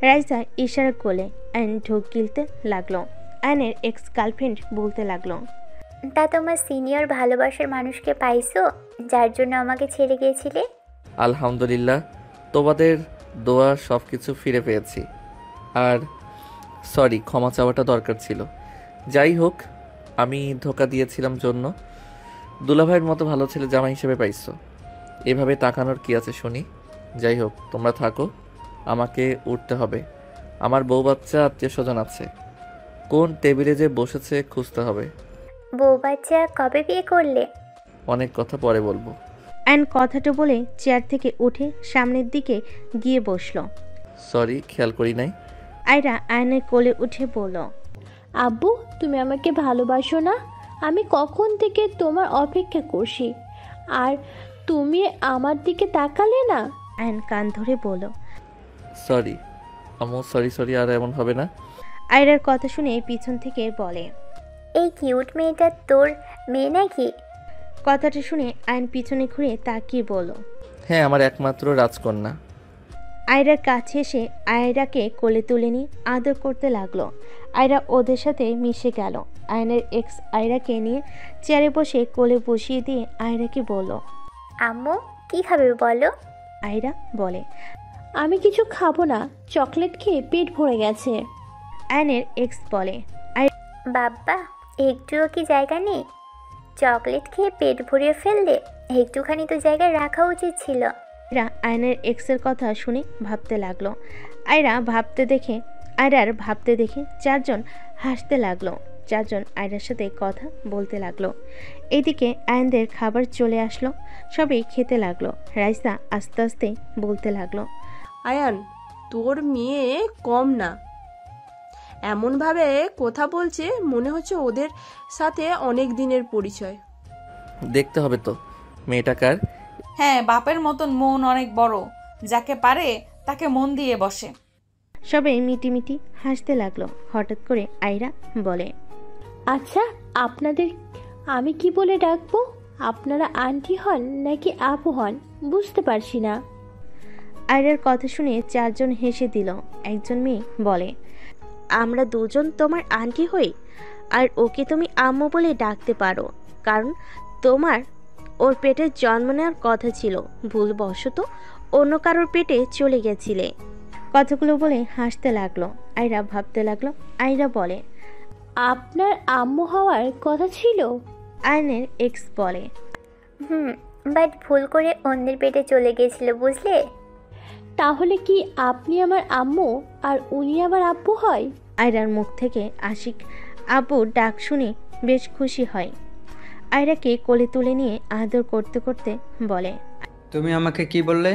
রাইসা ইশারা করলে আয়ন ঢোক গিলতে লাগলো। আয়নের এক্স গার্লফ্রেন্ড বলতে লাগলো,
তা তোমার সিনিয়র ভালোবাসার মানুষকে পাইছো, যার জন্য আমাকে ছেড়ে গিয়েছিলে?
আলহামদুলিল্লাহ, তোমাদের দোয়া সব কিছু ফিরে পেয়েছি। আর সরি, ক্ষমা চাওয়াটা দরকার ছিল। যাই হোক, আমি ধোকা দিয়েছিলাম জন্য। দুলাভাইয়ের মতো ভালো ছেলে জামাই হিসেবে পাইছো, এভাবে তাকানোর কি আছে শুনি। যাই হোক, তোমরা থাকো, আমাকে উঠতে হবে। আমার বউ বাচ্চা আত্মীয় স্বজন আছে, কোন টেবিলে যে বসেছে খুঁজতে হবে।
বউ বাচ্চা কবে বিয়ে করলে?
অনেক কথা পরে বলবো।
আয়ন কথাটা বলে চেয়ার থেকে উঠে সামনের দিকে গিয়ে বসলো।
সরি, খেয়াল করি নাই।
আয়রা আয়নের কোলে উঠে বলল,
আব্বু তুমি আমাকে ভালোবাসো না? আমি কখন থেকে তোমার অপেক্ষা করছি, আর তুমি আমার দিকে তাকালে না।
আয়ন কান ধরে বলল,
সরি আম্মু, সরি, আর এমন হবে না।
আয়রার কথা শুনে পিছন থেকে বলে,
এই কিউট মেয়েটা তোর মেয়ে নাকি?
কথাটা শুনে আয়ন পিছনে ঘুরে তাকিয়ে বলল,
হ্যাঁ, আমার একমাত্র রাজকন্যা।
আয়রার কাছে এসে আয়রাকে কোলে তুলে নিয়ে আদর করতে লাগলো। আয়রা ওদের সাথে মিশে গেল। আয়নের এক্স আয়রাকে নিয়ে চেয়ারে বসে কোলে বসিয়ে দিয়ে আয়রাকে বলল,
আম্মু কি খাবে বলো?
আয়রা বলে,
আমি কিছু খাবো না, চকলেট খেয়ে পেট ভরে গেছে।
আয়নের এক্স বলে,
বাবা একটুও কি জায়গা নেই? চকলেট খেয়ে পেট ভরিয়ে ফেললে, একটুখানি তো জায়গায় রাখা উচিত ছিল।
আয়রা আয়নের এক্সের কথা শুনে ভাবতে লাগলো। আয়রার ভাবতে দেখে চারজন হাসতে লাগলো। চারজন আয়রার সাথে কথা বলতে লাগলো। এইদিকে আয়নদের খাবার চলে আসলো। সবাই খেতে লাগলো। রাইসা আস্তে আস্তে বলতে লাগলো,
আয়ান তোর মেয়ে কম না, এমনভাবে কথা বলছে মনে হচ্ছে ওদের সাথে অনেক দিনের পরিচয়।
দেখতে হবে তো মেয়েটা কার।
হ্যাঁ, বাপের মতন মন অনেক বড়, যাকে পারে তাকে মন দিয়ে বসে।
সবাই মিটিমিটি হাসতে লাগলো। হঠাৎ করে আয়রা বলে,
আচ্ছা আপনাদের আমি কি বলে ডাকবো? আপনারা আন্টি হন নাকি আপু হন বুঝতে পারছি না।
আয়রার কথা শুনে চারজন হেসে দিল। একজন মেয়ে বলে, আমরা দুজন তোমার আন্টি হই, আর ওকে তুমি আম্মু বলে ডাকতে পারো, কারণ তোমার ওর পেটে জন্ম নেওয়ার কথা ছিল, ভুলবশত অন্য কারোর পেটে চলে গেছিলে। কথাগুলো বলে হাসতে লাগলো। আয়রা ভাবতে লাগলো। আয়রা বলে,
আপনার আম্মু হওয়ার কথা ছিল?
আয়নের এক্স বলে,
বাট ভুল করে অন্যের পেটে চলে গেছিল বুঝলে।
তাহলে কি আপনি আমার আম্মু আর উনি আমার আব্বু হয়?
আয়রার মুখ থেকে আশিক আব্বু ডাক শুনে বেশ খুশি হয়। আয়রাকে কোলে তুলে নিয়ে আদর করতে করতে বলে,
তুমি আমাকে কি বললে?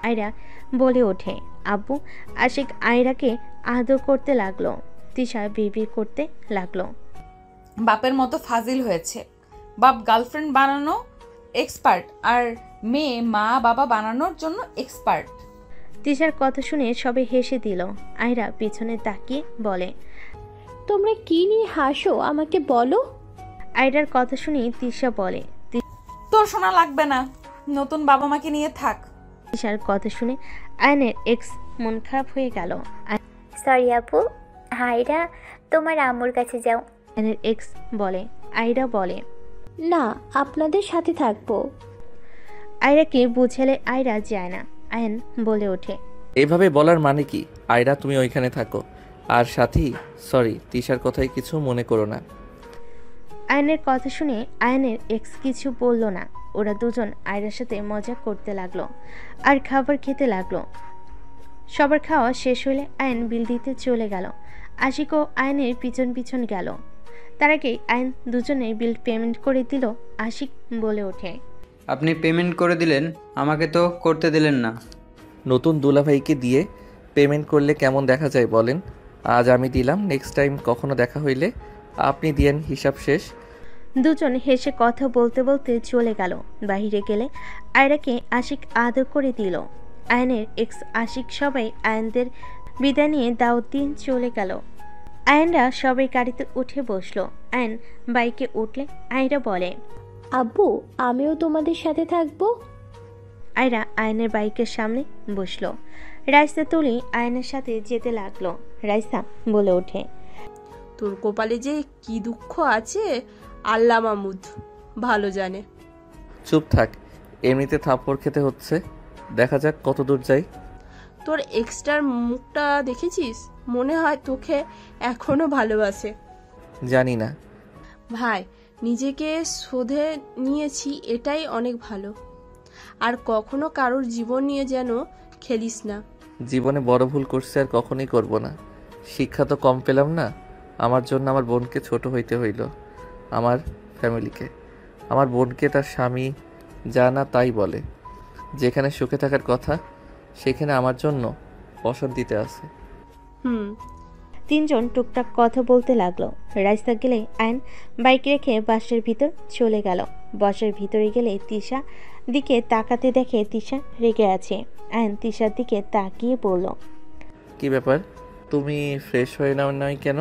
আয়রা বলে ওঠে, আব্বু। আশিক আয়রাকে আদর করতে লাগলো। তিশা বিড়বিড় করতে লাগলো,
বাপের মতো ফাজিল হয়েছে, বাপ গার্লফ্রেন্ড বানানো এক্সপার্ট, আর মেয়ে মা বাবা বানানোর জন্য এক্সপার্ট।
তিশার কথা শুনে সবে হেসে দিল। আয়রা পিছনে তাকিয়ে বলে,
তোমরা কি নিয়ে হাসো আমাকে বলো।
আয়রার কথা শুনে তিশা বলে,
তোর শোনা লাগবে না, নতুন বাবা মাকে নিয়ে থাক।
তিশার কথা শুনে আয়নের এক্স মন খারাপ হয়ে গেল।
সরি আপু, হাইরা তোমার আম্মুর কাছে যাও।
আয়নের এক্স বলে। আয়রা বলে,
না, আপনাদের সাথে থাকবো।
আয়রাকে বুঝালে আয়রা যায় না। আয়ন বলে ওঠে,
এভাবে বলার মানে কি? আয়রা তুমি ওইখানে থাকো। আর সাথী, সরি, তিশার কথাই কিছু মনে করো না।
আয়নের কথা শুনে আয়নের এক্স কিছু বলল না। ওরা দুজন আয়রার সাথে মজা করতে লাগলো আর খাবার খেতে লাগলো। সবার খাওয়া শেষ হলে আয়ন বিল দিতে চলে গেল। আশিকও আয়নের পিছন পিছন গেল। তার আগে আয়ন দুজনের বিল পেমেন্ট করে দিল। আশিক বলে ওঠে,
আপনি পেমেন্ট করে দিলেন, আমাকে তো করতে দিলেন না।
নতুন দুলাভাইকে দিয়ে পেমেন্ট করলে কেমন দেখা যায় বলেন? আজ আমি দিলাম, নেক্সট টাইম কখনো দেখা হইলে আপনি দিয়েন, হিসাব শেষ।
দুজন হেসে কথা বলতে বলতে চলে গেল। বাইরে গেলে আয়রাকে আশিক আদর করে দিল। আয়নের এক্স আশিক সবাই আয়নদের বিদায় নিয়ে দাওয়াত দিয়ে চলে গেল। আয়নরা সবাই গাড়িতে উঠে বসলো। আয়ন বাইকে উঠলে আয়রা বলে,
আব্বু, আমিও তোমাদের সাথে থাকবো।
আয়রা আয়নের বাইকের সামনে বসলো। রাইসা তুলি আয়নের সাথে যেতে লাগলো। রাইসা বলে ওঠে,
তোর কপালে যে কি দুঃখ আছে আল্লাহ মাহমুদ ভালো জানে।
চুপ থাক, এমনিতে থাপ্পড় খেতে হচ্ছে, দেখা যাক কত দূর যাই।
তোর এক্সট্রার মুখটা দেখেছিস? মনে হয় তোকে এখনো ভালোবাসে।
জানি না
ভাই, নিজেকে শোধে নিয়েছি, এটাই অনেক ভালো। আর কখনো কারোর জীবন নিয়ে যেন খেলিস না।
জীবনে বড় ভুল করছে, আর কখনোই করব না। শিক্ষা তো কম পেলাম না। আমার জন্য আমার বোনকে ছোট হইতে হইল, আমার ফ্যামিলিকে। আমার বোনকে তার স্বামী যা না তাই বলে। যেখানে সুখে থাকার কথা সেখানে আমার জন্য অশান্তিতে আছে।
তিনজন টুকটাক কথা বলতে লাগলো। রাস্তা গেলে আয়ন বাইক রেখে বাসের ভিতর চলে গেল। বাসের ভিতরে গেলে তিশা দিকে তাকাতে দেখে তিশা রেগে আছে। আয়ন তিশার দিকে তাকিয়ে বলল,
কি ব্যাপার, তুমি ফ্রেশ হয়ে নাও নাই কেন?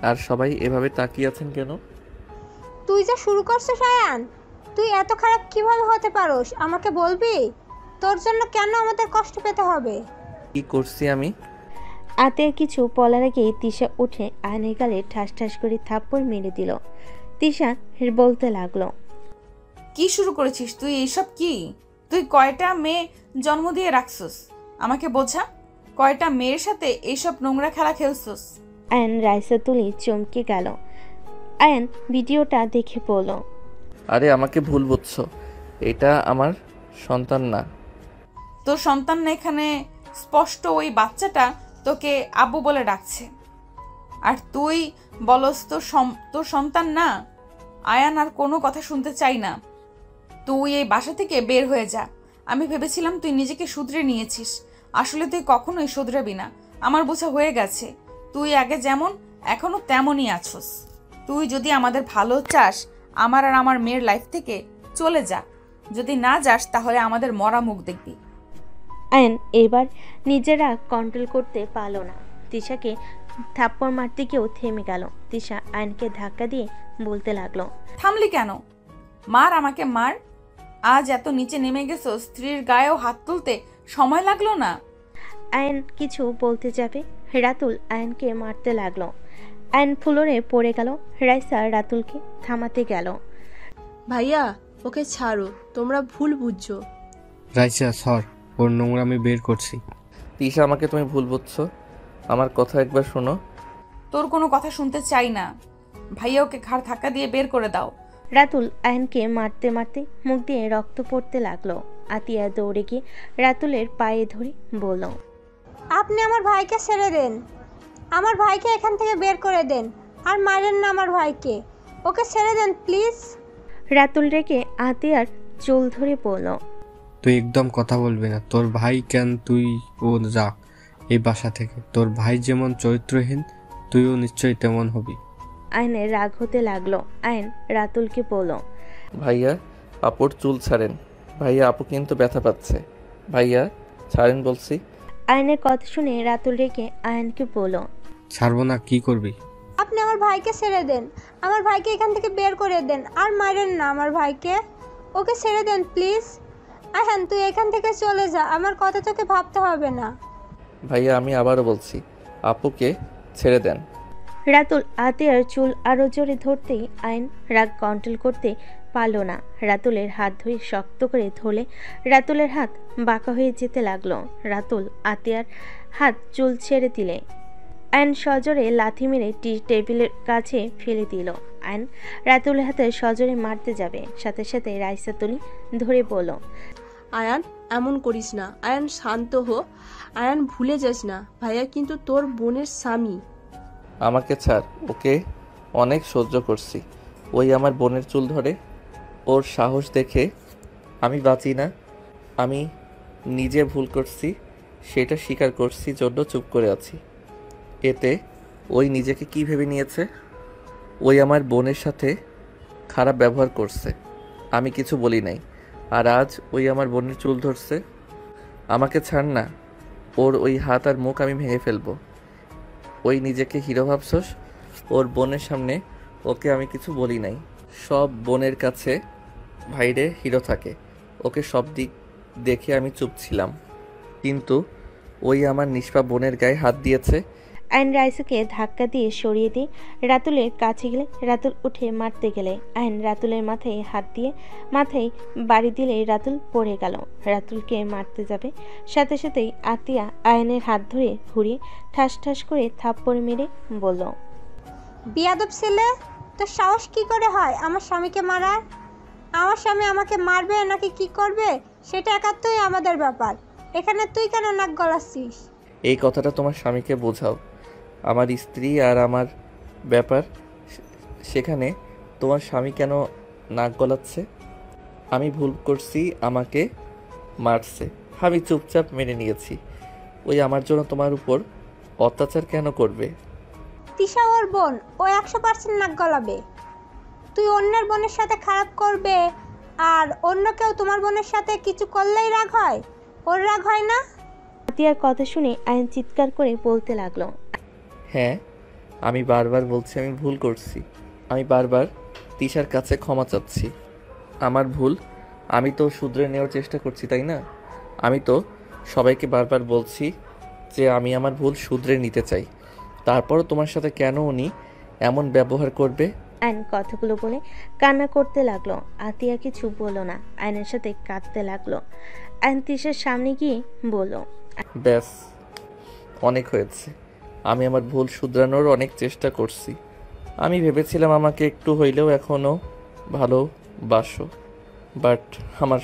আর সবাই এভাবে তাকিয়ে আছেন কেন?
তুই যা শুরু করছিস আয়ান, তুই এত খারাপ কিভাবে হতে পারোস আমাকে বলবি? তোর জন্য কেন আমাদের কষ্ট পেতে হবে?
কি করছি আমি?
আতে কিছু বলার আগেই তিশা উঠে আয়নের গালে ঠাস ঠাস করে থাপ্পড় মেরে দিল। তিশা বলতে লাগলো,
কি শুরু করেছিস তুই? এইসব কি? তুই কয়টা মেয়ে জন্ম দিয়ে রাখছস? আমাকে বোঝা, কয়টা মেয়ের সাথে এইসব নোংরা খেলা খেলছস?
আয়ন রাইসা তুলি চমকে গেল। আয়ন ভিডিওটা দেখে বলল,
আরে আমাকে ভুল বুঝছো, এটা আমার সন্তান না।
তোর সন্তান না, এখানে স্পষ্ট ওই বাচ্চাটা তোকে আব্বু বলে ডাকছে, আর তুই বলস তোর সন্তান না। আয়ান আর কোনো কথা শুনতে চাই না। তুই এই বাসা থেকে বের হয়ে যা। আমি ভেবেছিলাম তুই নিজেকে শুধরে নিয়েছিস, আসলে তুই কখনোই শুধরাবি না। আমার বোঝা হয়ে গেছে, তুই আগে যেমন এখনো তেমনই আছস। তুই যদি আমাদের ভালো চাস, আমার আর আমার মেয়ের লাইফ থেকে চলে যা। যদি না যাস তাহলে আমাদের মরা মুখ দেখবি।
আয়ন এবার নিজেরা কন্ট্রোল করতে পারল না। তিশাকে থাপ্পড় মারতে গিয়েও থেমে গেল। তিশা আয়নকে ধাক্কা দিয়ে বলতে লাগলো,
থামলি কেন? মার, আমাকে মার। আজ এত নিচে নেমে গেছো, স্ত্রীর গায়েও হাত তুলতে সময় লাগলো না।
আয়ন কিছু বলতে যাবে, রাতুল আয়নকে মারতে লাগলো। আয়ন ফ্লোরে পড়ে গেল। রাইসা রাতুলকে থামাতে গেল।
ভাইয়া, ওকে ছাড়ো, তোমরা ভুল বুঝছো।
রাইসা সর, ওর নোংরামি বের করছি।
তিশা, আমাকে তুমি ভুল বুঝছো, আমার কথা একবার শোনো।
তোর কোনো কথা শুনতে চাই না। ভাইয়া, ওকে ঘাড় ধাক্কা দিয়ে বের করে দাও।
রাতুল আয়নকে মারতে মারতে মুখ দিয়ে রক্ত পড়তে লাগলো। আতিয়া দৌড়ে গিয়ে রাতুলের পায়ে ধরে বলল,
আপনি আমার ভাইকে ছেড়ে দেন, আমার ভাইকে এখান থেকে বের করে দেন, আর মারেন না আমার ভাইকে, ওকে ছেড়ে দেন প্লিজ।
রাতুল রেগে আতিয়ার চুল ধরে বলল,
তুই একদম কথা বলবি না। তোর ভাই কেন, তুই ও যা এই বাসা থেকে। তোর ভাই যেমন চরিত্রহীন, তুইও নিশ্চয়ই তেমন হবি।
আয়নের রাগ হতে লাগলো। আয়ন রাতুলকে বলল,
ভাইয়া, আপুর চুল ছাড়েন। ভাইয়া, আপু কিন্তু ব্যথা পাচ্ছে। ভাইয়া ছাড়েন বলছি।
আয়নের কথা শুনে রাতুল রেগে আয়নকে বলল,
ছাড়বো না, কি করবি?
আপনি আমার ভাইকে ছেড়ে দেন, আমার ভাইকে এখান থেকে বের করে দেন, আর মারেন না আমার ভাইকে। ওকে ছেড়ে দেন প্লিজ। আহান, তুই এখান থেকে চলে যা, আমার কথা তোকে ভাবতে হবে না।
ভাইয়া, আমি আবারও বলছি, আপুকে ছেড়ে দেন।
রাতুল আতিয়ার চুল আরো জোরে ধরতেই আইন রাগ কন্ট্রোল করতে পারল না। রাতুলের হাত ধরে শক্ত করে ধরলে রাতুলের হাত বাঁকা হয়ে যেতে লাগলো। রাতুল আতিয়ার হাত চুল ছেড়ে দিলে আইন সজোরে লাথি মেরে টি টেবিলের কাছে ফেলে দিল। আইন রাতুলের হাতে সজোরে মারতে যাবে, সাথে সাথে রাইসা তুলি ধরে বলল,
আয়ান এমন করিস না। আয়ান শান্ত হো। আয়ান ভুলে যাস না, ভাইয়া কিন্তু তোর বোনের স্বামী।
আমাকে ছাড়, ওকে অনেক সহ্য করছি। ওই আমার বোনের চুল ধরে, ওর সাহস দেখে আমি বাঁচি না। আমি নিজে ভুল করছি, সেটা স্বীকার করছি জন্য চুপ করে আছি। এতে ওই নিজেকে কি ভেবে নিয়েছে? ওই আমার বোনের সাথে খারাপ ব্যবহার করছে, আমি কিছু বলি নাই, আর আজ ওই আমার বোনের চুল ধরছে। আমাকে ছাড় না, ওর ওই হাত আর মুখ আমি ভেঙে ফেলবো। ওই নিজেকে হিরো ভাবছস? ওর বোনের সামনে ওকে আমি কিছু বলি নাই। সব বোনের কাছে ভাইরে হিরো থাকে, ওকে সব দিক দেখে আমি চুপ ছিলাম, কিন্তু ওই আমার নিষ্পাপ বোনের গায়ে হাত দিয়েছে।
আইন রাইসাকে ধাক্কা দিয়ে সরিয়ে দিয়ে রাতুলের কাছে গেলে রাতুল উঠে মারতে গেলে আইন রাতুলের মাথায় হাত দিয়ে মাথায় বাড়ি দিলে রাতুল পড়ে গেল। রাতুলকে মারতে যাবে, সাথে সাথেই আতিয়া আয়নের হাত ধরে ঘুরিয়ে ঠাস ঠাস করে থাপ্পড় মেরে বলল,
বিয়াদব ছেলে, তোর সাহস কি করে হয় আমার স্বামীকে মারার? আমার স্বামী আমাকে মারবে নাকি কি করবে সেটা একান্তই আমাদের ব্যাপার, এখানে তুই কেন নাক গলাচ্ছিস?
এই কথাটা তোমার স্বামীকে বোঝাও। আমার স্ত্রী আর আমার ব্যাপার, সেখানে তোমার স্বামী কেন নাক গলাচ্ছে? আমি ভুল করছি, আমাকে মারছে, আমি চুপচাপ মেনে নিয়েছি। ওই আমার জন্য তোমার উপর অত্যাচার কেন করবে?
তিশা ওর বোন, ও 100% নাক গলাবে। তুই অন্যের বোনের সাথে খারাপ করবে আর অন্য কেউ তোমার বোনের সাথে কিছু করলেই রাগ হয়, ওর রাগ হয় না?
আতিয়ার কথা শুনে আইন চিৎকার করে বলতে লাগলো,
হ্যাঁ, আমি বারবার বলছি আমি ভুল করছি, আমি বারবার তিশার কাছে ক্ষমা চাচ্ছি। আমার ভুল, আমি তো শুধরে নেওয়ার চেষ্টা করছি, তাই না? আমি তো সবাইকে বারবার বলছি যে আমি আমার ভুল শুধরে নিতে চাই, তারপরও তোমার সাথে কেন উনি এমন ব্যবহার করবে?
আইন কথাগুলো বলে কান্না করতে লাগলো। আতিয়া কিছু বলল না, আইনের সাথে কাঁদতে লাগলো। আইন তিশার সামনে গিয়ে বলল,
ব্যাস, অনেক হয়েছে। আমি আমার ভুল শুধরানোর অনেক চেষ্টা করছি। আমি ভেবেছিলাম আমাকে একটু হইলেও এখনও ভালোবাসো, বাট আমার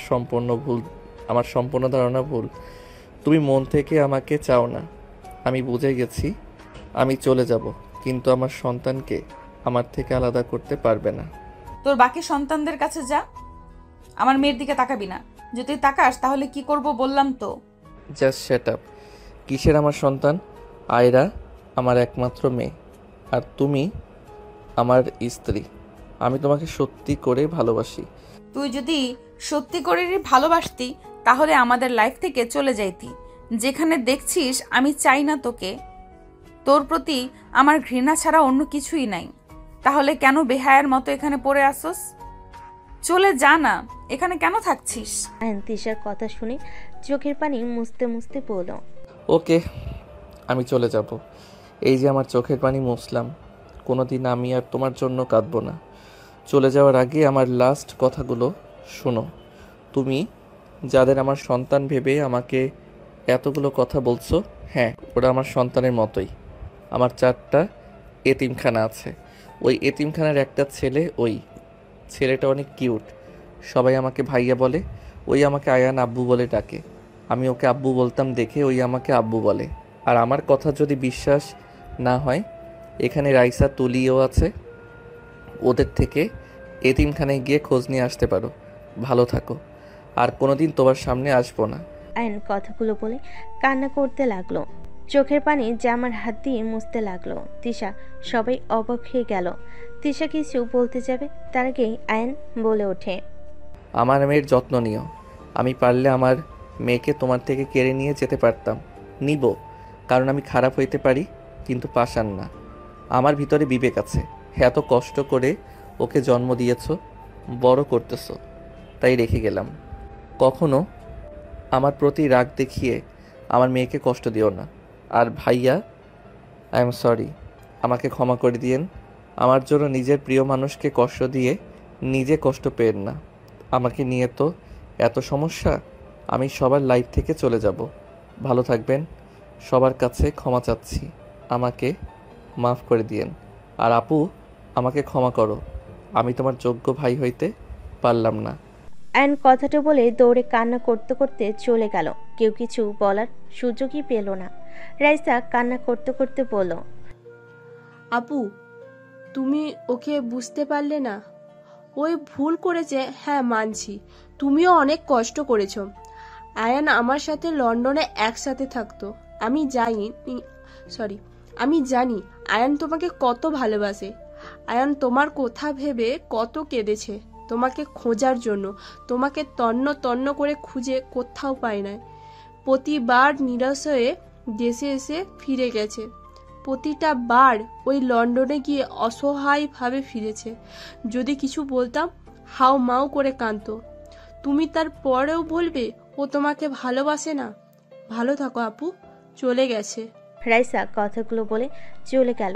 সম্পূর্ণ ধারণা ভুল। তুমি মন থেকে আমাকে চাও না, আমি বুঝে গেছি। আমি চলে যাব, কিন্তু আমার সন্তানকে আমার থেকে আলাদা করতে পারবে না।
তোর বাকি সন্তানদের কাছে যা, আমার মেয়ের দিকে তাকাবি না। যদি তুই তাকাস তাহলে কি করব বললাম তো।
Just shut up. কিসের আমার সন্তান? আয়রা আমার একমাত্র মেয়ে, আর তুমি আমার স্ত্রী। আমি তোমাকে সত্যি করে ভালোবাসি।
তুই যদি সত্যি করে ভালোবাসতি তাহলে আমাদের লাইফ থেকে চলে যাইতি। যেখানে দেখছিস আমি চাই না তোকে, তোর প্রতি আমার ঘৃণা ছাড়া অন্য কিছুই নাই, তাহলে কেন বেহায়ার মতো এখানে পড়ে আসোস? চলে যা না, এখানে কেন থাকছিস?
আইন তিশার কথা শুনে চোখের পানি মুছতে মুছতে বলল,
ওকে, আমি চলে যাব। এই যে আমার চোখের পানি মুছলাম, কোনোদিন আমি আর তোমার জন্য কাঁদবো না। চলে যাওয়ার আগে আমার লাস্ট কথাগুলো শোনো। তুমি যাদের আমার সন্তান ভেবে আমাকে এতগুলো কথা বলছো, হ্যাঁ, ওরা আমার সন্তানের মতোই। আমার 4টা এতিমখানা আছে, ওই এতিমখানার একটা ছেলে, ওই ছেলেটা অনেক কিউট। সবাই আমাকে ভাইয়া বলে, ওই আমাকে আয়ান আব্বু বলে ডাকে। আমি ওকে আব্বু বলতাম দেখে ওই আমাকে আব্বু বলে। আর আমার কথা যদি বিশ্বাস না হয়, এখানে রাইসা তুলিও আছে, ওদের থেকে এতিমখানায় গিয়ে খোঁজ নিয়ে আসতে পারো। ভালো থাকো, আর কোনোদিন তোমার সামনে আসবো না।
আইন কথাগুলো বলে কান্না করতে লাগলো। চোখের পানি জামার হাত দিয়ে মুছতে লাগলো। তিশা সবাই অবাক হয়ে গেল। তিশা কিছু বলতে যাবে, তার আগেই আয়ন বলে ওঠে,
আমার মেয়ের যত্ন নিও। আমি পারলে আমার মেয়েকে তোমার থেকে কেড়ে নিয়ে যেতে পারতাম, নিব, কারণ আমি খারাপ হইতে পারি, কিন্তু পাষাণ না। আমার ভিতরে বিবেক আছে। এত কষ্ট করে ওকে জন্ম দিয়েছ, বড় করতেছ, তাই রেখে গেলাম। কখনো আমার প্রতি রাগ দেখিয়ে আমার মেয়েকে কষ্ট দিও না। আর ভাইয়া, আই এম সরি, আমাকে ক্ষমা করে দিয়েন। আমার জন্য নিজের প্রিয় মানুষকে কষ্ট দিয়ে নিজে কষ্ট পেয়েন না। আমাকে নিয়ে তো এত সমস্যা, আমি সবার লাইফ থেকে চলে যাব। ভালো থাকবেন। সবার কাছে ক্ষমা চাচ্ছি, আমাকে মাফ করে দিয়েন। আর আপু, আমাকে ক্ষমা করো, আমি তোমার যোগ্য ভাই হইতে পারলাম না।
আয়ন কথাটা বলে দৌড়ে কান্না করতে করতে চলে গেল। কেউ কিছু বলার সুযোগই পেল না। রাইসা কান্না করতে করতে বলল,
আপু, তুমি ওকে বুঝতে পারলে না? ওই ভুল করেছে, হ্যাঁ মানছি। তুমিও অনেক কষ্ট করেছো। আয়ান আমার সাথে লন্ডনে একসাথে থাকতো। আমি জানি আয়ান তোমাকে কত ভালোবাসে। আয়ান তোমার কথা ভেবে কত কেঁদেছে তোমাকে খোঁজার জন্য। তোমাকে তন্ন তন্ন করে খুঁজে কোথাও পায় না। প্রতিবার নিরাশ হয়ে দেশে এসে ফিরে গেছে। প্রতিটা বার ওই লন্ডনে গিয়ে অসহায়ভাবে ফিরেছে। যদি কিছু বলতাম হাউ মাউ করে কাঁদতো। তুমি তার পরেও বলবে ও তোমাকে ভালোবাসে না? ভালো থাকো আপু, চলে গেছে।
রাইসা কথাগুলো বলে চলে গেল।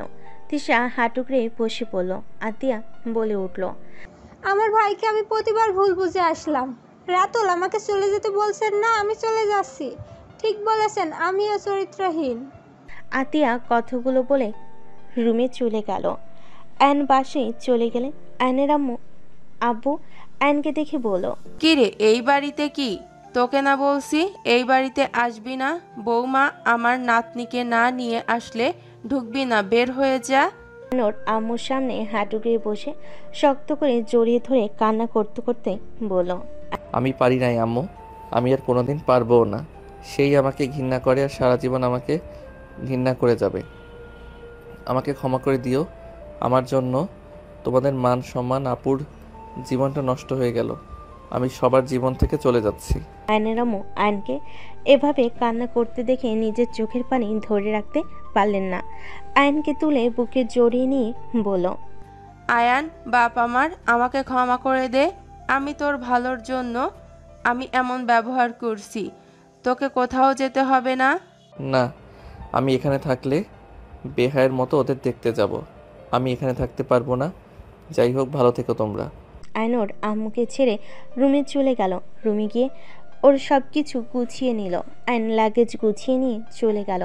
তিশা হাঁটুকড়ে বসে পড়ল। আতিয়া বলে উঠল,
আমার ভাইকে আমি প্রতিবার ভুল বুঝে আসলাম। রাতুল আমাকে চলে যেতে বলছেন না, আমি চলে যাচ্ছি। ঠিক বলেছেন, আমিও চরিত্রহীন।
আতিয়া কথাগুলো বলে রুমে চলে গেল। অ্যান বাসে চলে গেলে অ্যানের আব্বু অ্যানকে দেখে বলল,
কি রে, এই বাড়িতে কি তোকে না বলছি এই বাড়িতে আসবি না? বৌমা আমার নাতনিকে না নিয়ে আসলে ঢুকবি না, বের হয়ে যা।
নোর আম্মুর সামনে হাঁটু গিয়ে বসে শক্ত করে জড়িয়ে ধরে কান্না করতে করতে বলল,
আমি পারি নাই আম্মু, আমি আর কোনোদিন পারবও না। সেই আমাকে ঘৃণা করে আর সারা জীবন আমাকে ঘৃণা করে যাবে। আমাকে ক্ষমা করে দিও। আমার জন্য তোমাদের মান সম্মান, আপুর জীবনটা নষ্ট হয়ে গেল। আমি সবার জীবন থেকে চলে যাচ্ছি।
আয়নের আম্মু আয়নকে এভাবে কান্না করতে দেখে নিজের চোখের পানি ধরে রাখতে পারলেন না। আয়নকে তুলে বুকে জড়িয়ে নিয়ে বলল,
আয়ান বাপ আমার, আমাকে ক্ষমা করে দে। আমি তোর ভালোর জন্য আমি এমন ব্যবহার করছি। তোকে কোথাও যেতে হবে না।
না, আমি এখানে থাকলে বেহায়ের মতো ওদের দেখতে যাব। আমি এখানে থাকতে পারবো না। যাই হোক, ভালো থেকো তোমরা।
আয়নোর আম্মুকে ছেড়ে রুমে চলে গেল। রুমে গিয়ে ওর সব কিছু গুছিয়ে নিল। আয়ন লাগেজ গুছিয়ে নিয়ে চলে গেল।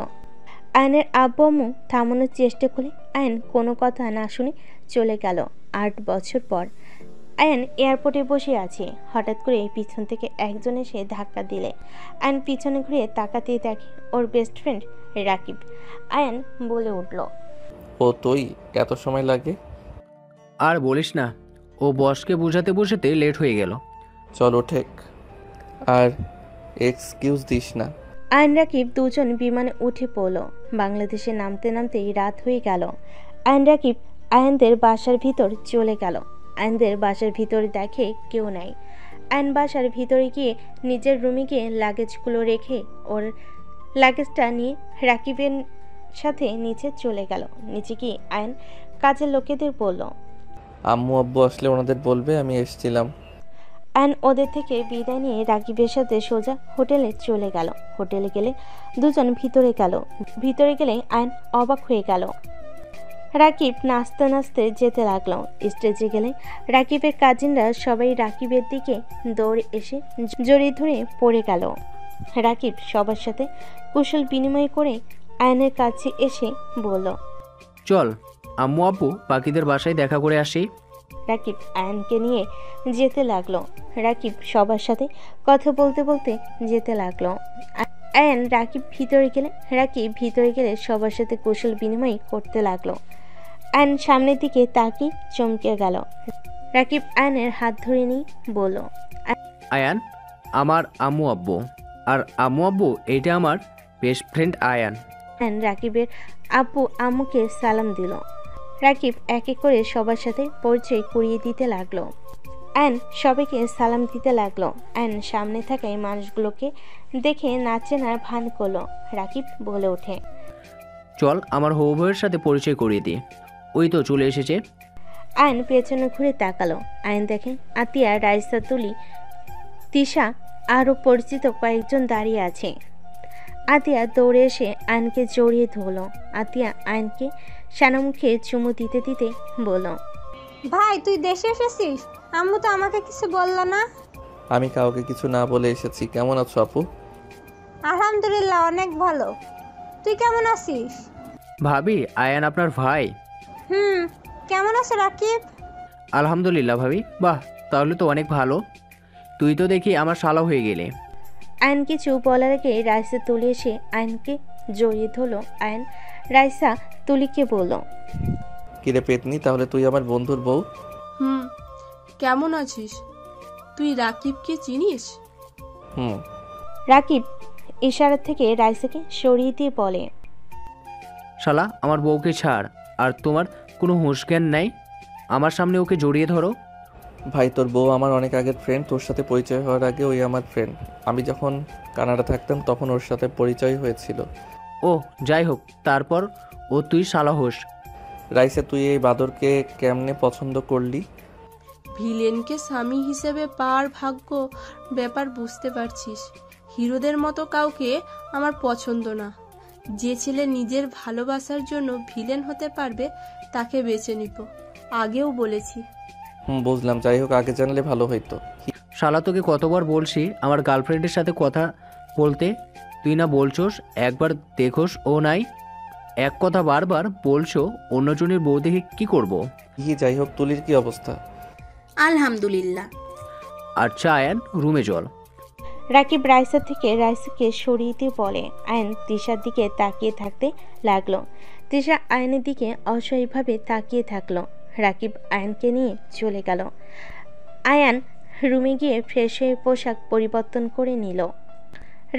আয়নের আব্বু আম্মু থামানোর চেষ্টা করে আয়ন কোনো কথা না শুনে চলে গেল। 8 বছর পর আয়ন এয়ারপোর্টে বসে আছে। হঠাৎ করে পিছন থেকে একজন এসে ধাক্কা দিলে আয়ন পিছনে ঘুরে তাকাতেই দেখে ওর বেস্ট ফ্রেন্ড রাকিব। আয়ন বলে উঠল,
ও তুই, এত সময় লাগে?
আর বলিস না, ও বসকে বোঝাতে বোঝাতে লেট হয়ে গেল।
চল ওঠেক, আর এক্সকিউজ দিস না।
আয়ন রাকিব দুজন বিমানে উঠে পড়ল। বাংলাদেশে নামতে নামতেই রাত হয়ে গেল। আয়ন রাকিব আয়নদের বাসার ভিতর চলে গেল। আয়নদের বাসার ভিতরে দেখে কেউ নাই। আয়ন বাসার ভিতরে গিয়ে নিজের রুমে গিয়ে লাগেজগুলো রেখে ওর লাগেজটা নিয়ে রাকিবের সাথে নিচে চলে গেল। নিচে গিয়ে আয়ন কাজের লোকেদের বলল,
আম্মু আব্বু আসলে ওনাদের বলবে আমি এসেছিলাম।
আয়ন ওদের থেকে বিদায় নিয়ে রাকিবের সাথে সোজা হোটেলে চলে গেল। হোটেলে গেলে দুজন ভিতরে গেল। ভিতরে গেলে আয়ন অবাক হয়ে গেল। রাকিব নাচতে নাচতে যেতে লাগলো। স্টেজে গেলে রাকিবের কাজিনরা সবাই রাকিবের দিকে দৌড়ে এসে জড়িয়ে ধরে পড়ে গেল। রাকিব সবার সাথে কুশল বিনিময় করে আয়নের কাছে এসে বলল,
চল আম্মু আব্বু বাকিদের বাসায় দেখা করে আসি।
রাকিব আয়নকে নিয়ে যেতে লাগলো। রাকিব সবার সাথে কথা বলতে বলতে যেতে লাগলো। আয়ন রাকিব ভিতরে গেলে সবার সাথে কৌশল বিনিময় করতে লাগলো। আয়ন সামনের দিকে তাকিয়ে চমকে গেল। রাকিব আয়নের হাত ধরে নিয়ে বলল,
আয়ান আমার আম্মু আব্বু, আর আম্মু আব্বু এইটা আমার বেস্ট ফ্রেন্ড আয়ান।
আয়ন রাকিবের আব্বু আম্মুকে সালাম দিল। রাকিব এক এক করে সবার সাথে পরিচয় করিয়ে দিতে লাগলো। আয়ন সবাইকে সালাম দিতে লাগলো। আয়ন সামনে থাকা এই মানুষগুলোকে দেখে নাচেনার ভান করলো। রাকিব বলে ওঠে,
চল আমার হবু বউয়ের সাথে পরিচয় করিয়ে দিই, ওই তো চলে এসেছে।
আয়ন পেছনে ঘুরে তাকালো। আয়ন দেখে আতিয়া, রাইসা, তুলি, তিশা আরও পরিচিত কয়েকজন দাঁড়িয়ে আছে। আতিয়া দৌড়ে এসে আয়নকে জড়িয়ে ধরল। আতিয়া আয়নকে সানামুখে চুমু দিতে দিতে বলল,
ভাই তুই দেশে এসেছিস? আম্মু তো আমাকে কিছু বললো না।
আমি কাউকে কিছু না বলে এসেছি। কেমন আছো আপু?
আলহামদুলিল্লাহ, অনেক ভালো। তুই কেমন আছিস?
ভাবি, আয়ান আপনার ভাই।
কেমন আছো রাকিব?
আলহামদুলিল্লাহ ভাবি। বাহ, তাহলে তো অনেক ভালো। তুই তো দেখি আমার শালা হয়ে গেলে।
আয়ন কিছু বলার আগে রাইসা তুলে এসে আয়নকে জড়িয়ে ধরলো। আয়ন রাইসা তুলিকে বলল,
কিরে পেতনি, তাহলে তুই আমার বন্ধুর বউ?
কেমন আছিস? তুই রাকিবকে চিনিস?
রাকিব ইশারা থেকে রাইসাকে সরিয়ে দিয়ে বলে,
শালা আমার বউকে ছাড়, আর তোমার কোনো হুঁশ জ্ঞান নাই? আমার সামনে ওকে জড়িয়ে ধরো।
ভাই তোর বউ আমার অনেক আগের ফ্রেন্ড। তোর সাথে পরিচয় হওয়ার আগে ওই আমার ফ্রেন্ড। আমি যখন কানাডা থাকতাম তখন ওর সাথে পরিচয় হয়েছিল।
ও যাই হোক, তারপর ও তুই শালা হোস।
রাইসা, তুই এই বাদরকে কেমনে পছন্দ করলি?
ভিলেনকে স্বামী হিসেবে পাওয়ার ভাগ্য ব্যাপার বুঝতে পারছিস। হিরোদের মতো কাউকে আমার পছন্দ না। যে ছেলে নিজের ভালোবাসার জন্য ভিলেন হতে পারবে তাকে বেছে নিব, আগেও বলেছি।
বুঝলাম। যাই হোক, আগে জানলে ভালো হইতো।
শালা তোকে কতবার বলছি আমার গার্লফ্রেন্ডের সাথে কথা বলতে, তুই না বলছোস একবার দেখোস ও নাই। এক কথা বারবার বলছো, অন্যজনের বউ দেখে কি করব?
যাই হোক, তুলির কি অবস্থা?
আলহামদুলিল্লাহ।
আচ্ছা আয়ান, রুমে চল।
রাকিব রাইসা থেকে রাইসাকে সরিয়ে দিয়ে বলে। আয়ন তিশার দিকে তাকিয়ে থাকতে লাগলো। তিশা আয়নের দিকে অসহায়ভাবে তাকিয়ে থাকলো। রাকিব আয়নকে নিয়ে চলে গেল। আয়ান রুমে গিয়ে ফ্রেশ হয়ে পোশাক পরিবর্তন করে নিল।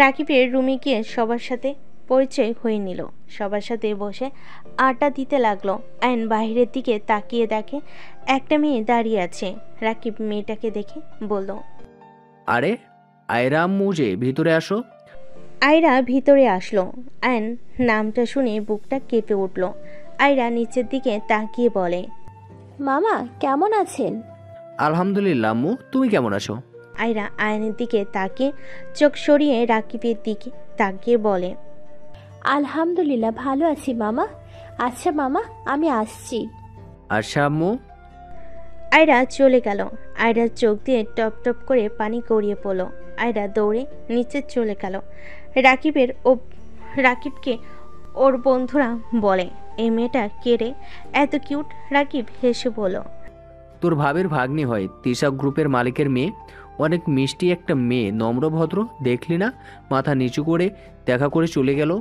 রাকিবের রুমে গিয়ে সবার সাথে পরিচয় হয়ে নিল। সবার সাথে বসে আড্ডা দিতে লাগলো। আয়ন বাইরের দিকে তাকিয়ে দেখে একটা মেয়ে দাঁড়িয়ে আছে। রাকিব মেয়েটাকে দেখে বলল,
আরে আয়রা আম্মু যে, ভিতরে আসো।
আয়রা ভিতরে আসলো। আয়ন নামটা শুনে বুকটা কেঁপে উঠল। আয়রা নিচের দিকে তাকিয়ে বলে,
মামা কেমন আছেন?
আলহামদুলিল্লাহ আম্মু, তুমি কেমন আছো?
আয়রা আয়নের দিকে তাকিয়ে চোখ সরিয়ে রাকিবের দিকে তাকিয়ে বলে,
আলহামদুলিল্লাহ ভালো আছি মামা। আচ্ছা মামা, আমি আসছি।
আচ্ছা আম্মু।
আয়রা চলে গেল। আয়রার চোখ দিয়ে টপ টপ করে পানি গড়িয়ে পড়ল। আয়রা দৌড়ে নিচে চলে গেল। রাকিবকে ওর বন্ধুরা বলে, এই মেয়েটা কে রে, এত কিউট? রাকিব হেসে বলল,
তোর ভাবের ভাগ্নি হয়, তিশা গ্রুপের মালিকের মেয়ে। অনেক মিষ্টি একটা মেয়ে, নম্র ভদ্র, দেখলি না? মাথা নিচু করে দেখা করে চলে গেল।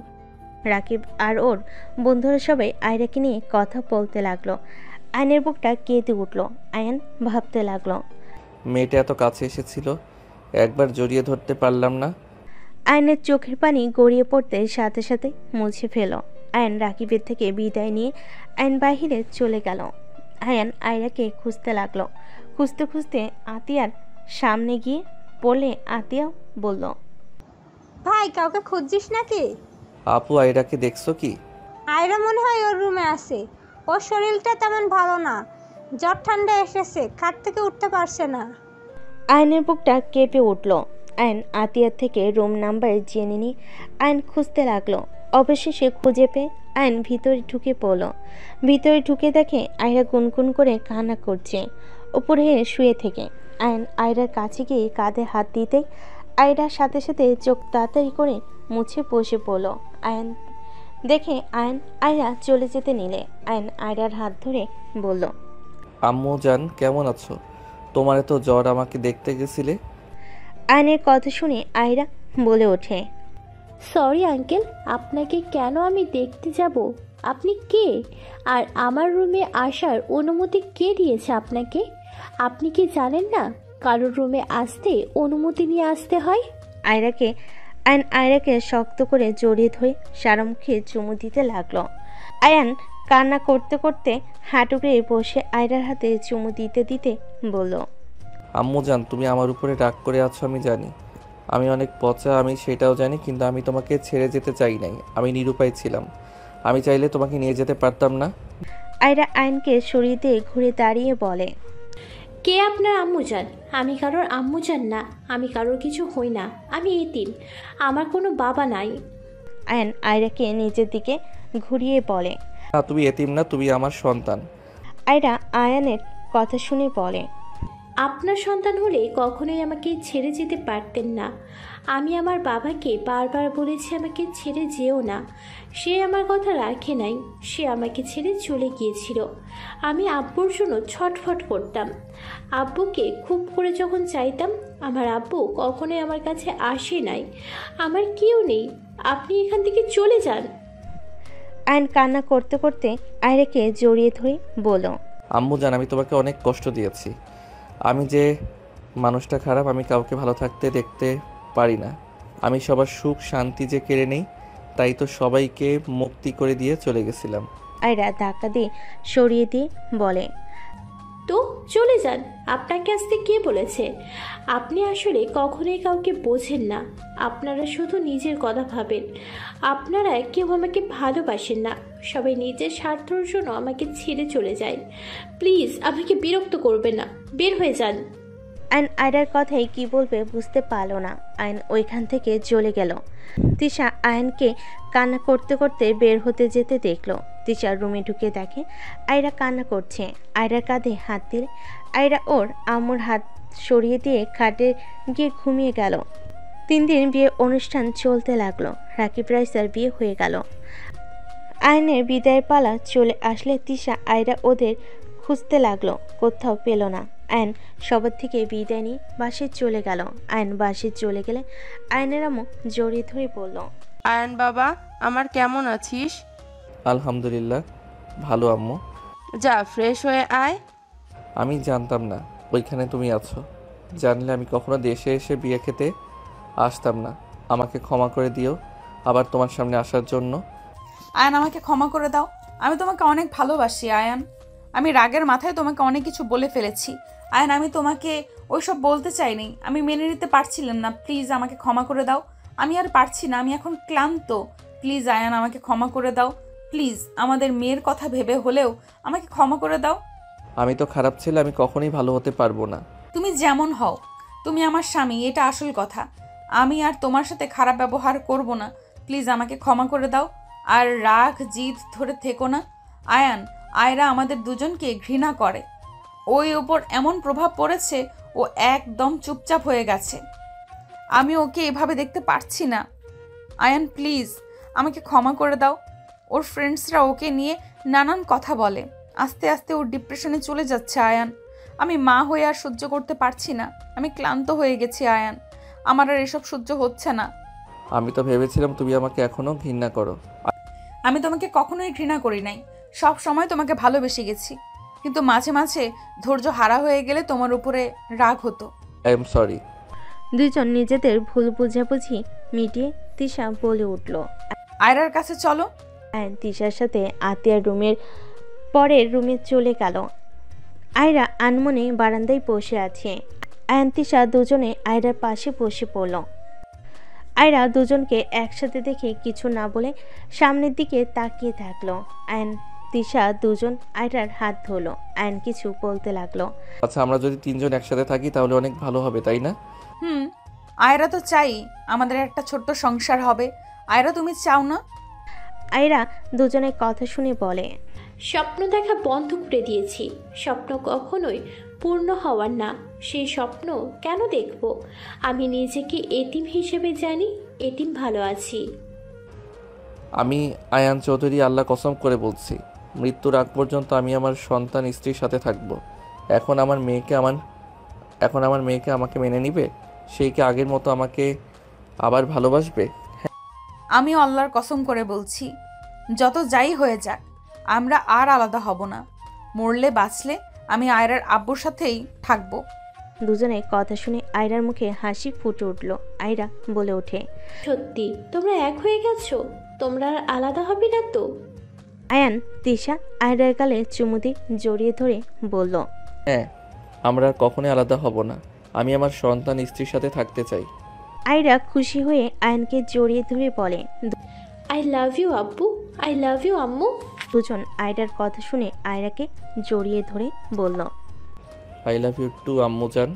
রাকিব আর ওর বন্ধুরা সবাই আয়রাকে নিয়ে কথা বলতে লাগলো। আয়নের বুকটা কেঁদে উঠল। আয়ন ভাবতে লাগলো,
মেয়েটা এত কাছে এসেছিল, একবার জড়িয়ে ধরতে পারলাম না।
আয়নের চোখের পানি গড়িয়ে পড়তে সাথে সাথে মুছে ফেল। আয়ন রাকিবের থেকে বিদায় নিয়ে আয়ন বাহিরে চলে গেল। আয়ন আয়রাকে খুঁজতে লাগলো। খুঁজতে খুঁজতে আতিয়ার সামনে গিয়ে পড়লে আতিয়া বলল,
ভাই কাউকে খুঁজছিস নাকি?
আপু, আয়রাকে দেখছো কি?
আয়রা মনে হয় ওর রুমে আছে। ওর শরীরটা তেমন ভালো না, জ্বর ঠান্ডা এসেছে, খাট থেকে উঠতে পারছে না।
আয়নের বুকটা কেঁপে উঠল। আয়ন আতিয়ার থেকে রুম নাম্বার জেনে নিয়ে আয়ন খুঁজতে লাগলো। অবশেষে খুঁজে পেয়ে আয়ন ভিতরে ঢুকে পড়ল। ভিতরে ঢুকে দেখে আয়রা গুনগুন করে কান্না করছে উপরে শুয়ে থেকে। আয়ন আয়রার কাছে গিয়ে কাঁধে হাত দিতে আয়রার সাথে সাথে চোখ তাড়াতাড়ি করে মুছে বসে পড়ল। আয়ন দেখে আয়রা চলে যেতে নিলে আয়ন আয়রার হাত ধরে বলল,
আম্মু জান কেমন আছো? তোমার এত জ্বর, আমাকে দেখতে গেছিলে?
আয়নের কথা শুনে আয়রা বলে ওঠে,
সরি আঙ্কেল, আপনাকে কেন আমি দেখতে যাব? আপনি কে? আর আমার রুমে আসার অনুমতি কে দিয়েছে আপনাকে? আপনি কি জানেন না কারোর রুমে আসতে অনুমতি নিয়ে আসতে হয়?
আয়রাকে শক্ত করে জড়িয়ে ধরে সারামুখে চুমু দিতে লাগলো। আয়ান কান্না করতে করতে হাঁটু গেড়ে বসে আয়রার হাতে চুমু দিতে দিতে বলল,
আম্মু জান, তুমি আমার উপরে রাগ করে আছো আমি জানি। আমি অনেক পচা, আমি সেটাও জানি, কিন্তু আমি তোমাকে ছেড়ে যেতে চাই নাই। আমি নিরুপায় ছিলাম। আমি চাইলে তোমাকে নিয়ে যেতে পারতাম না?
আয়রা আয়নকে সরিয়ে দিয়ে ঘুরে দাঁড়িয়ে বলে,
কে আপনার আম্মু যান? আমি কারোর আম্মু যান না, আমি কারোর কিছু হই না, আমি এতিম, আমার কোনো বাবা নাই।
আয়ন আয়রাকে নিজের দিকে ঘুরিয়ে বলে,
না, তুমি এতিম না, তুমি আমার সন্তান।
আয়রা আয়ানের কথা শুনে বলে,
আপনার সন্তান হলে কখনোই আমাকে ছেড়ে যেতে পারতেন না। আমি আমার বাবাকে বারবার বলেছি আমাকে ছেড়ে যেও না, সে আমার কথা রাখে নাই, সে আমাকে ছেড়ে চলে গিয়েছিল। আমি আব্বুর জন্য ছটফট করতাম, আব্বুকে খুব করে যখন চাইতাম, আমার আব্বু কখনোই আমার কাছে আসে নাই। আমার কেউ নেই, আপনি এখান থেকে চলে যান।
আয়ন কান্না করতে করতে আয়রাকে জড়িয়ে ধরে বলল,
আম্মু জান, আমি তোমাকে অনেক কষ্ট দিয়েছি। আমি যে মানুষটা খারাপ, আমি কাউকে ভালো থাকতে দেখতে পারি না। আমি সবার সুখ শান্তি যে কেড়ে নেই, তাই তো সবাইকে মুক্তি করে দিয়ে চলে গেছিলাম।
আয়রা ধাক্কা দিয়ে সরিয়ে দিয়ে বলে,
তো চলে যান, আপনাকে আসতে কে বলেছে? আপনি আসলে কখনোই কাউকে বোঝেন না, আপনারা শুধু নিজের কথা ভাবেন। আপনারা কেউ আমাকে ভালোবাসেন না, সবাই নিজের স্বার্থের জন্য আমাকে ছেড়ে চলে যায়। প্লিজ আমাকে বিরক্ত করবেন না, বের হয়ে যান।
আয়ন আয়রার কথাই কি বলবে বুঝতে পারল না। আয়ন ওইখান থেকে চলে গেল। তিশা আয়নকে কান্না করতে করতে বের হতে যেতে দেখলো। তিশার রুমে ঢুকে দেখে আয়রা কান্না করছে। আয়রার কাঁধে হাত দিলে আয়রা ওর আম্মুর হাত সরিয়ে দিয়ে খাটে গিয়ে ঘুমিয়ে গেল। 3 দিন বিয়ে অনুষ্ঠান চলতে লাগলো। রাকিব রাইসার বিয়ে হয়ে গেল। আয়নের বিদায় পালা চলে আসলে তিশা আয়রা ওদের খুঁজতে লাগলো, কোথাও পেল না। আয়ন সবার থেকে বিদায় নিয়ে বাসে চলে গেল। আয়ন বাসে চলে গেলে আয়নের আম্মু জড়িয়ে ধরে বলল,
আয়ন বাবা, আমার কেমন আছিস?
আলহামদুলিল্লাহ ভালো আম্মু।
যা ফ্রেশ হয়ে আয়।
আমি জানতাম না ওইখানে তুমি আছো। জানলে আমি কখনো দেশে এসে বিয়ে খেতে আসতাম না। আমাকে ক্ষমা করে দিও আবার তোমার সামনে আসার জন্য।
আয়ান, আমাকে ক্ষমা করে দাও। আমি তোমাকে অনেক ভালোবাসি আয়ান। আমি রাগের মাথায় তোমাকে অনেক কিছু বলে ফেলেছি আয়ান। আমি তোমাকে ওইসব বলতে চাইনি, আমি মেনে নিতে পারছিলাম না। প্লিজ আমাকে ক্ষমা করে দাও। আমি আর পারছি না, আমি এখন ক্লান্ত। প্লিজ আয়ান, আমাকে ক্ষমা করে দাও। প্লিজ, আমাদের মেয়ের কথা ভেবে হলেও আমাকে ক্ষমা করে দাও।
আমি তো খারাপ ছেলে, আমি কখনোই ভালো হতে পারবো না।
তুমি যেমন হও, তুমি আমার স্বামী, এটা আসল কথা। আমি আর তোমার সাথে খারাপ ব্যবহার করব না। প্লিজ আমাকে ক্ষমা করে দাও। আর রাগ জিদ ধরে থেকো না আয়ান। আয়রা আমাদের দুজনকে ঘৃণা করে। ওই ওপর এমন প্রভাব পড়েছে, ও একদম চুপচাপ হয়ে গেছে। আমি ওকে এভাবে দেখতে পারছি না আয়ান। প্লিজ আমাকে ক্ষমা করে দাও। ওর ফ্রেন্ডসরা ওকে নিয়ে নানান কথা বলে। আস্তে আস্তে ওর ডিপ্রেশনে চলে যাচ্ছে আয়ান। আমি মা হয়ে আর সহ্য করতে পারছি না। আমি ক্লান্ত হয়ে গেছি আয়ান, আমার আর এসব সহ্য হচ্ছে না।
আমি তো ভেবেছিলাম তুমি আমাকে এখনো ঘৃণা করো।
আমি তোমাকে কখনোই ঘৃণা করি নাই, সব সময় তোমাকে ভালোবেসে গেছি। কিন্তু মাঝে মাঝে ধৈর্য হারা হয়ে গেলে তোমার উপরে রাগ হতো।
I am sorry.
দুইজন নিজেদের ভুল বুঝাবুঝি মিটিয়ে তিশা বলে উঠল,
আয়রার কাছে চলো।
আয়ন তিশার সাথে আতিয়ার রুমের পরের রুমে চলে গেল। আয়রা আনমনে বারান্দায় বসে আছে। আয়ন তিশা দুজনে আয়রার পাশে বসে পড়ল। আয়রা দুজনকে একসাথে দেখে কিছু না বলে সামনের দিকে তাকিয়ে থাকলো। আয়ন তিশা দুজন আয়রার হাত ধরলো। আয়ন কিছু বলতে লাগলো।
আচ্ছা, আমরা যদি 3 জন একসাথে থাকি তাহলে অনেক ভালো হবে, তাই না?
আয়রা তো চাই আমাদের একটা ছোট্ট সংসার হবে। আয়রা, তুমি চাও না?
আয়রা দুজনের কথা শুনে বলে,
স্বপ্ন দেখা বন্ধ করে দিয়েছি। স্বপ্ন কখনোই পূর্ণ হওয়ার না, সেই স্বপ্ন কেন দেখব? আমি নিজেকে এতিম হিসেবে জানি, এতিম ভালো আছি।
আমি আয়ান চৌধুরী আল্লাহ কসম করে বলছি, মৃত্যুর আগ পর্যন্ত আমি আমার সন্তান স্ত্রীর সাথে থাকব। এখন আমার মেয়েকে আমাকে মেনে নিবে? সেই কি আগের মতো আমাকে আবার ভালোবাসবে?
আমি আল্লাহর কসম করে বলছি, যত যাই হয়ে যাক আমরা আর আলাদা হব না। মরলে বাঁচলে আমি আয়রার আব্বুর সাথেই থাকবো।
দুজনের কথা শুনে আয়রার মুখে হাসি ফুটে উঠল। আয়রা বলে ওঠে,
সত্যি তোমরা এক হয়ে গেছো? তোমরা আর আলাদা হবে না তো?
আয়ান তিশা আয়রার গালে চুমুদি জড়িয়ে ধরে বলল,
হ্যাঁ, আমরা আর কখনোই আলাদা হব না। আমি আমার সন্তান স্ত্রীর সাথে থাকতে চাই।
আয়রা খুশি হয়ে আয়ানকে জড়িয়ে ধরে বলে।
আই লাভ ইউ আব্বু, আই লাভ ইউ আম্মু।
দুজন আয়রার কথা শুনে আয়রাকে জড়িয়ে ধরে বলল,
আই লাভ ইউ টু আম্মু জান।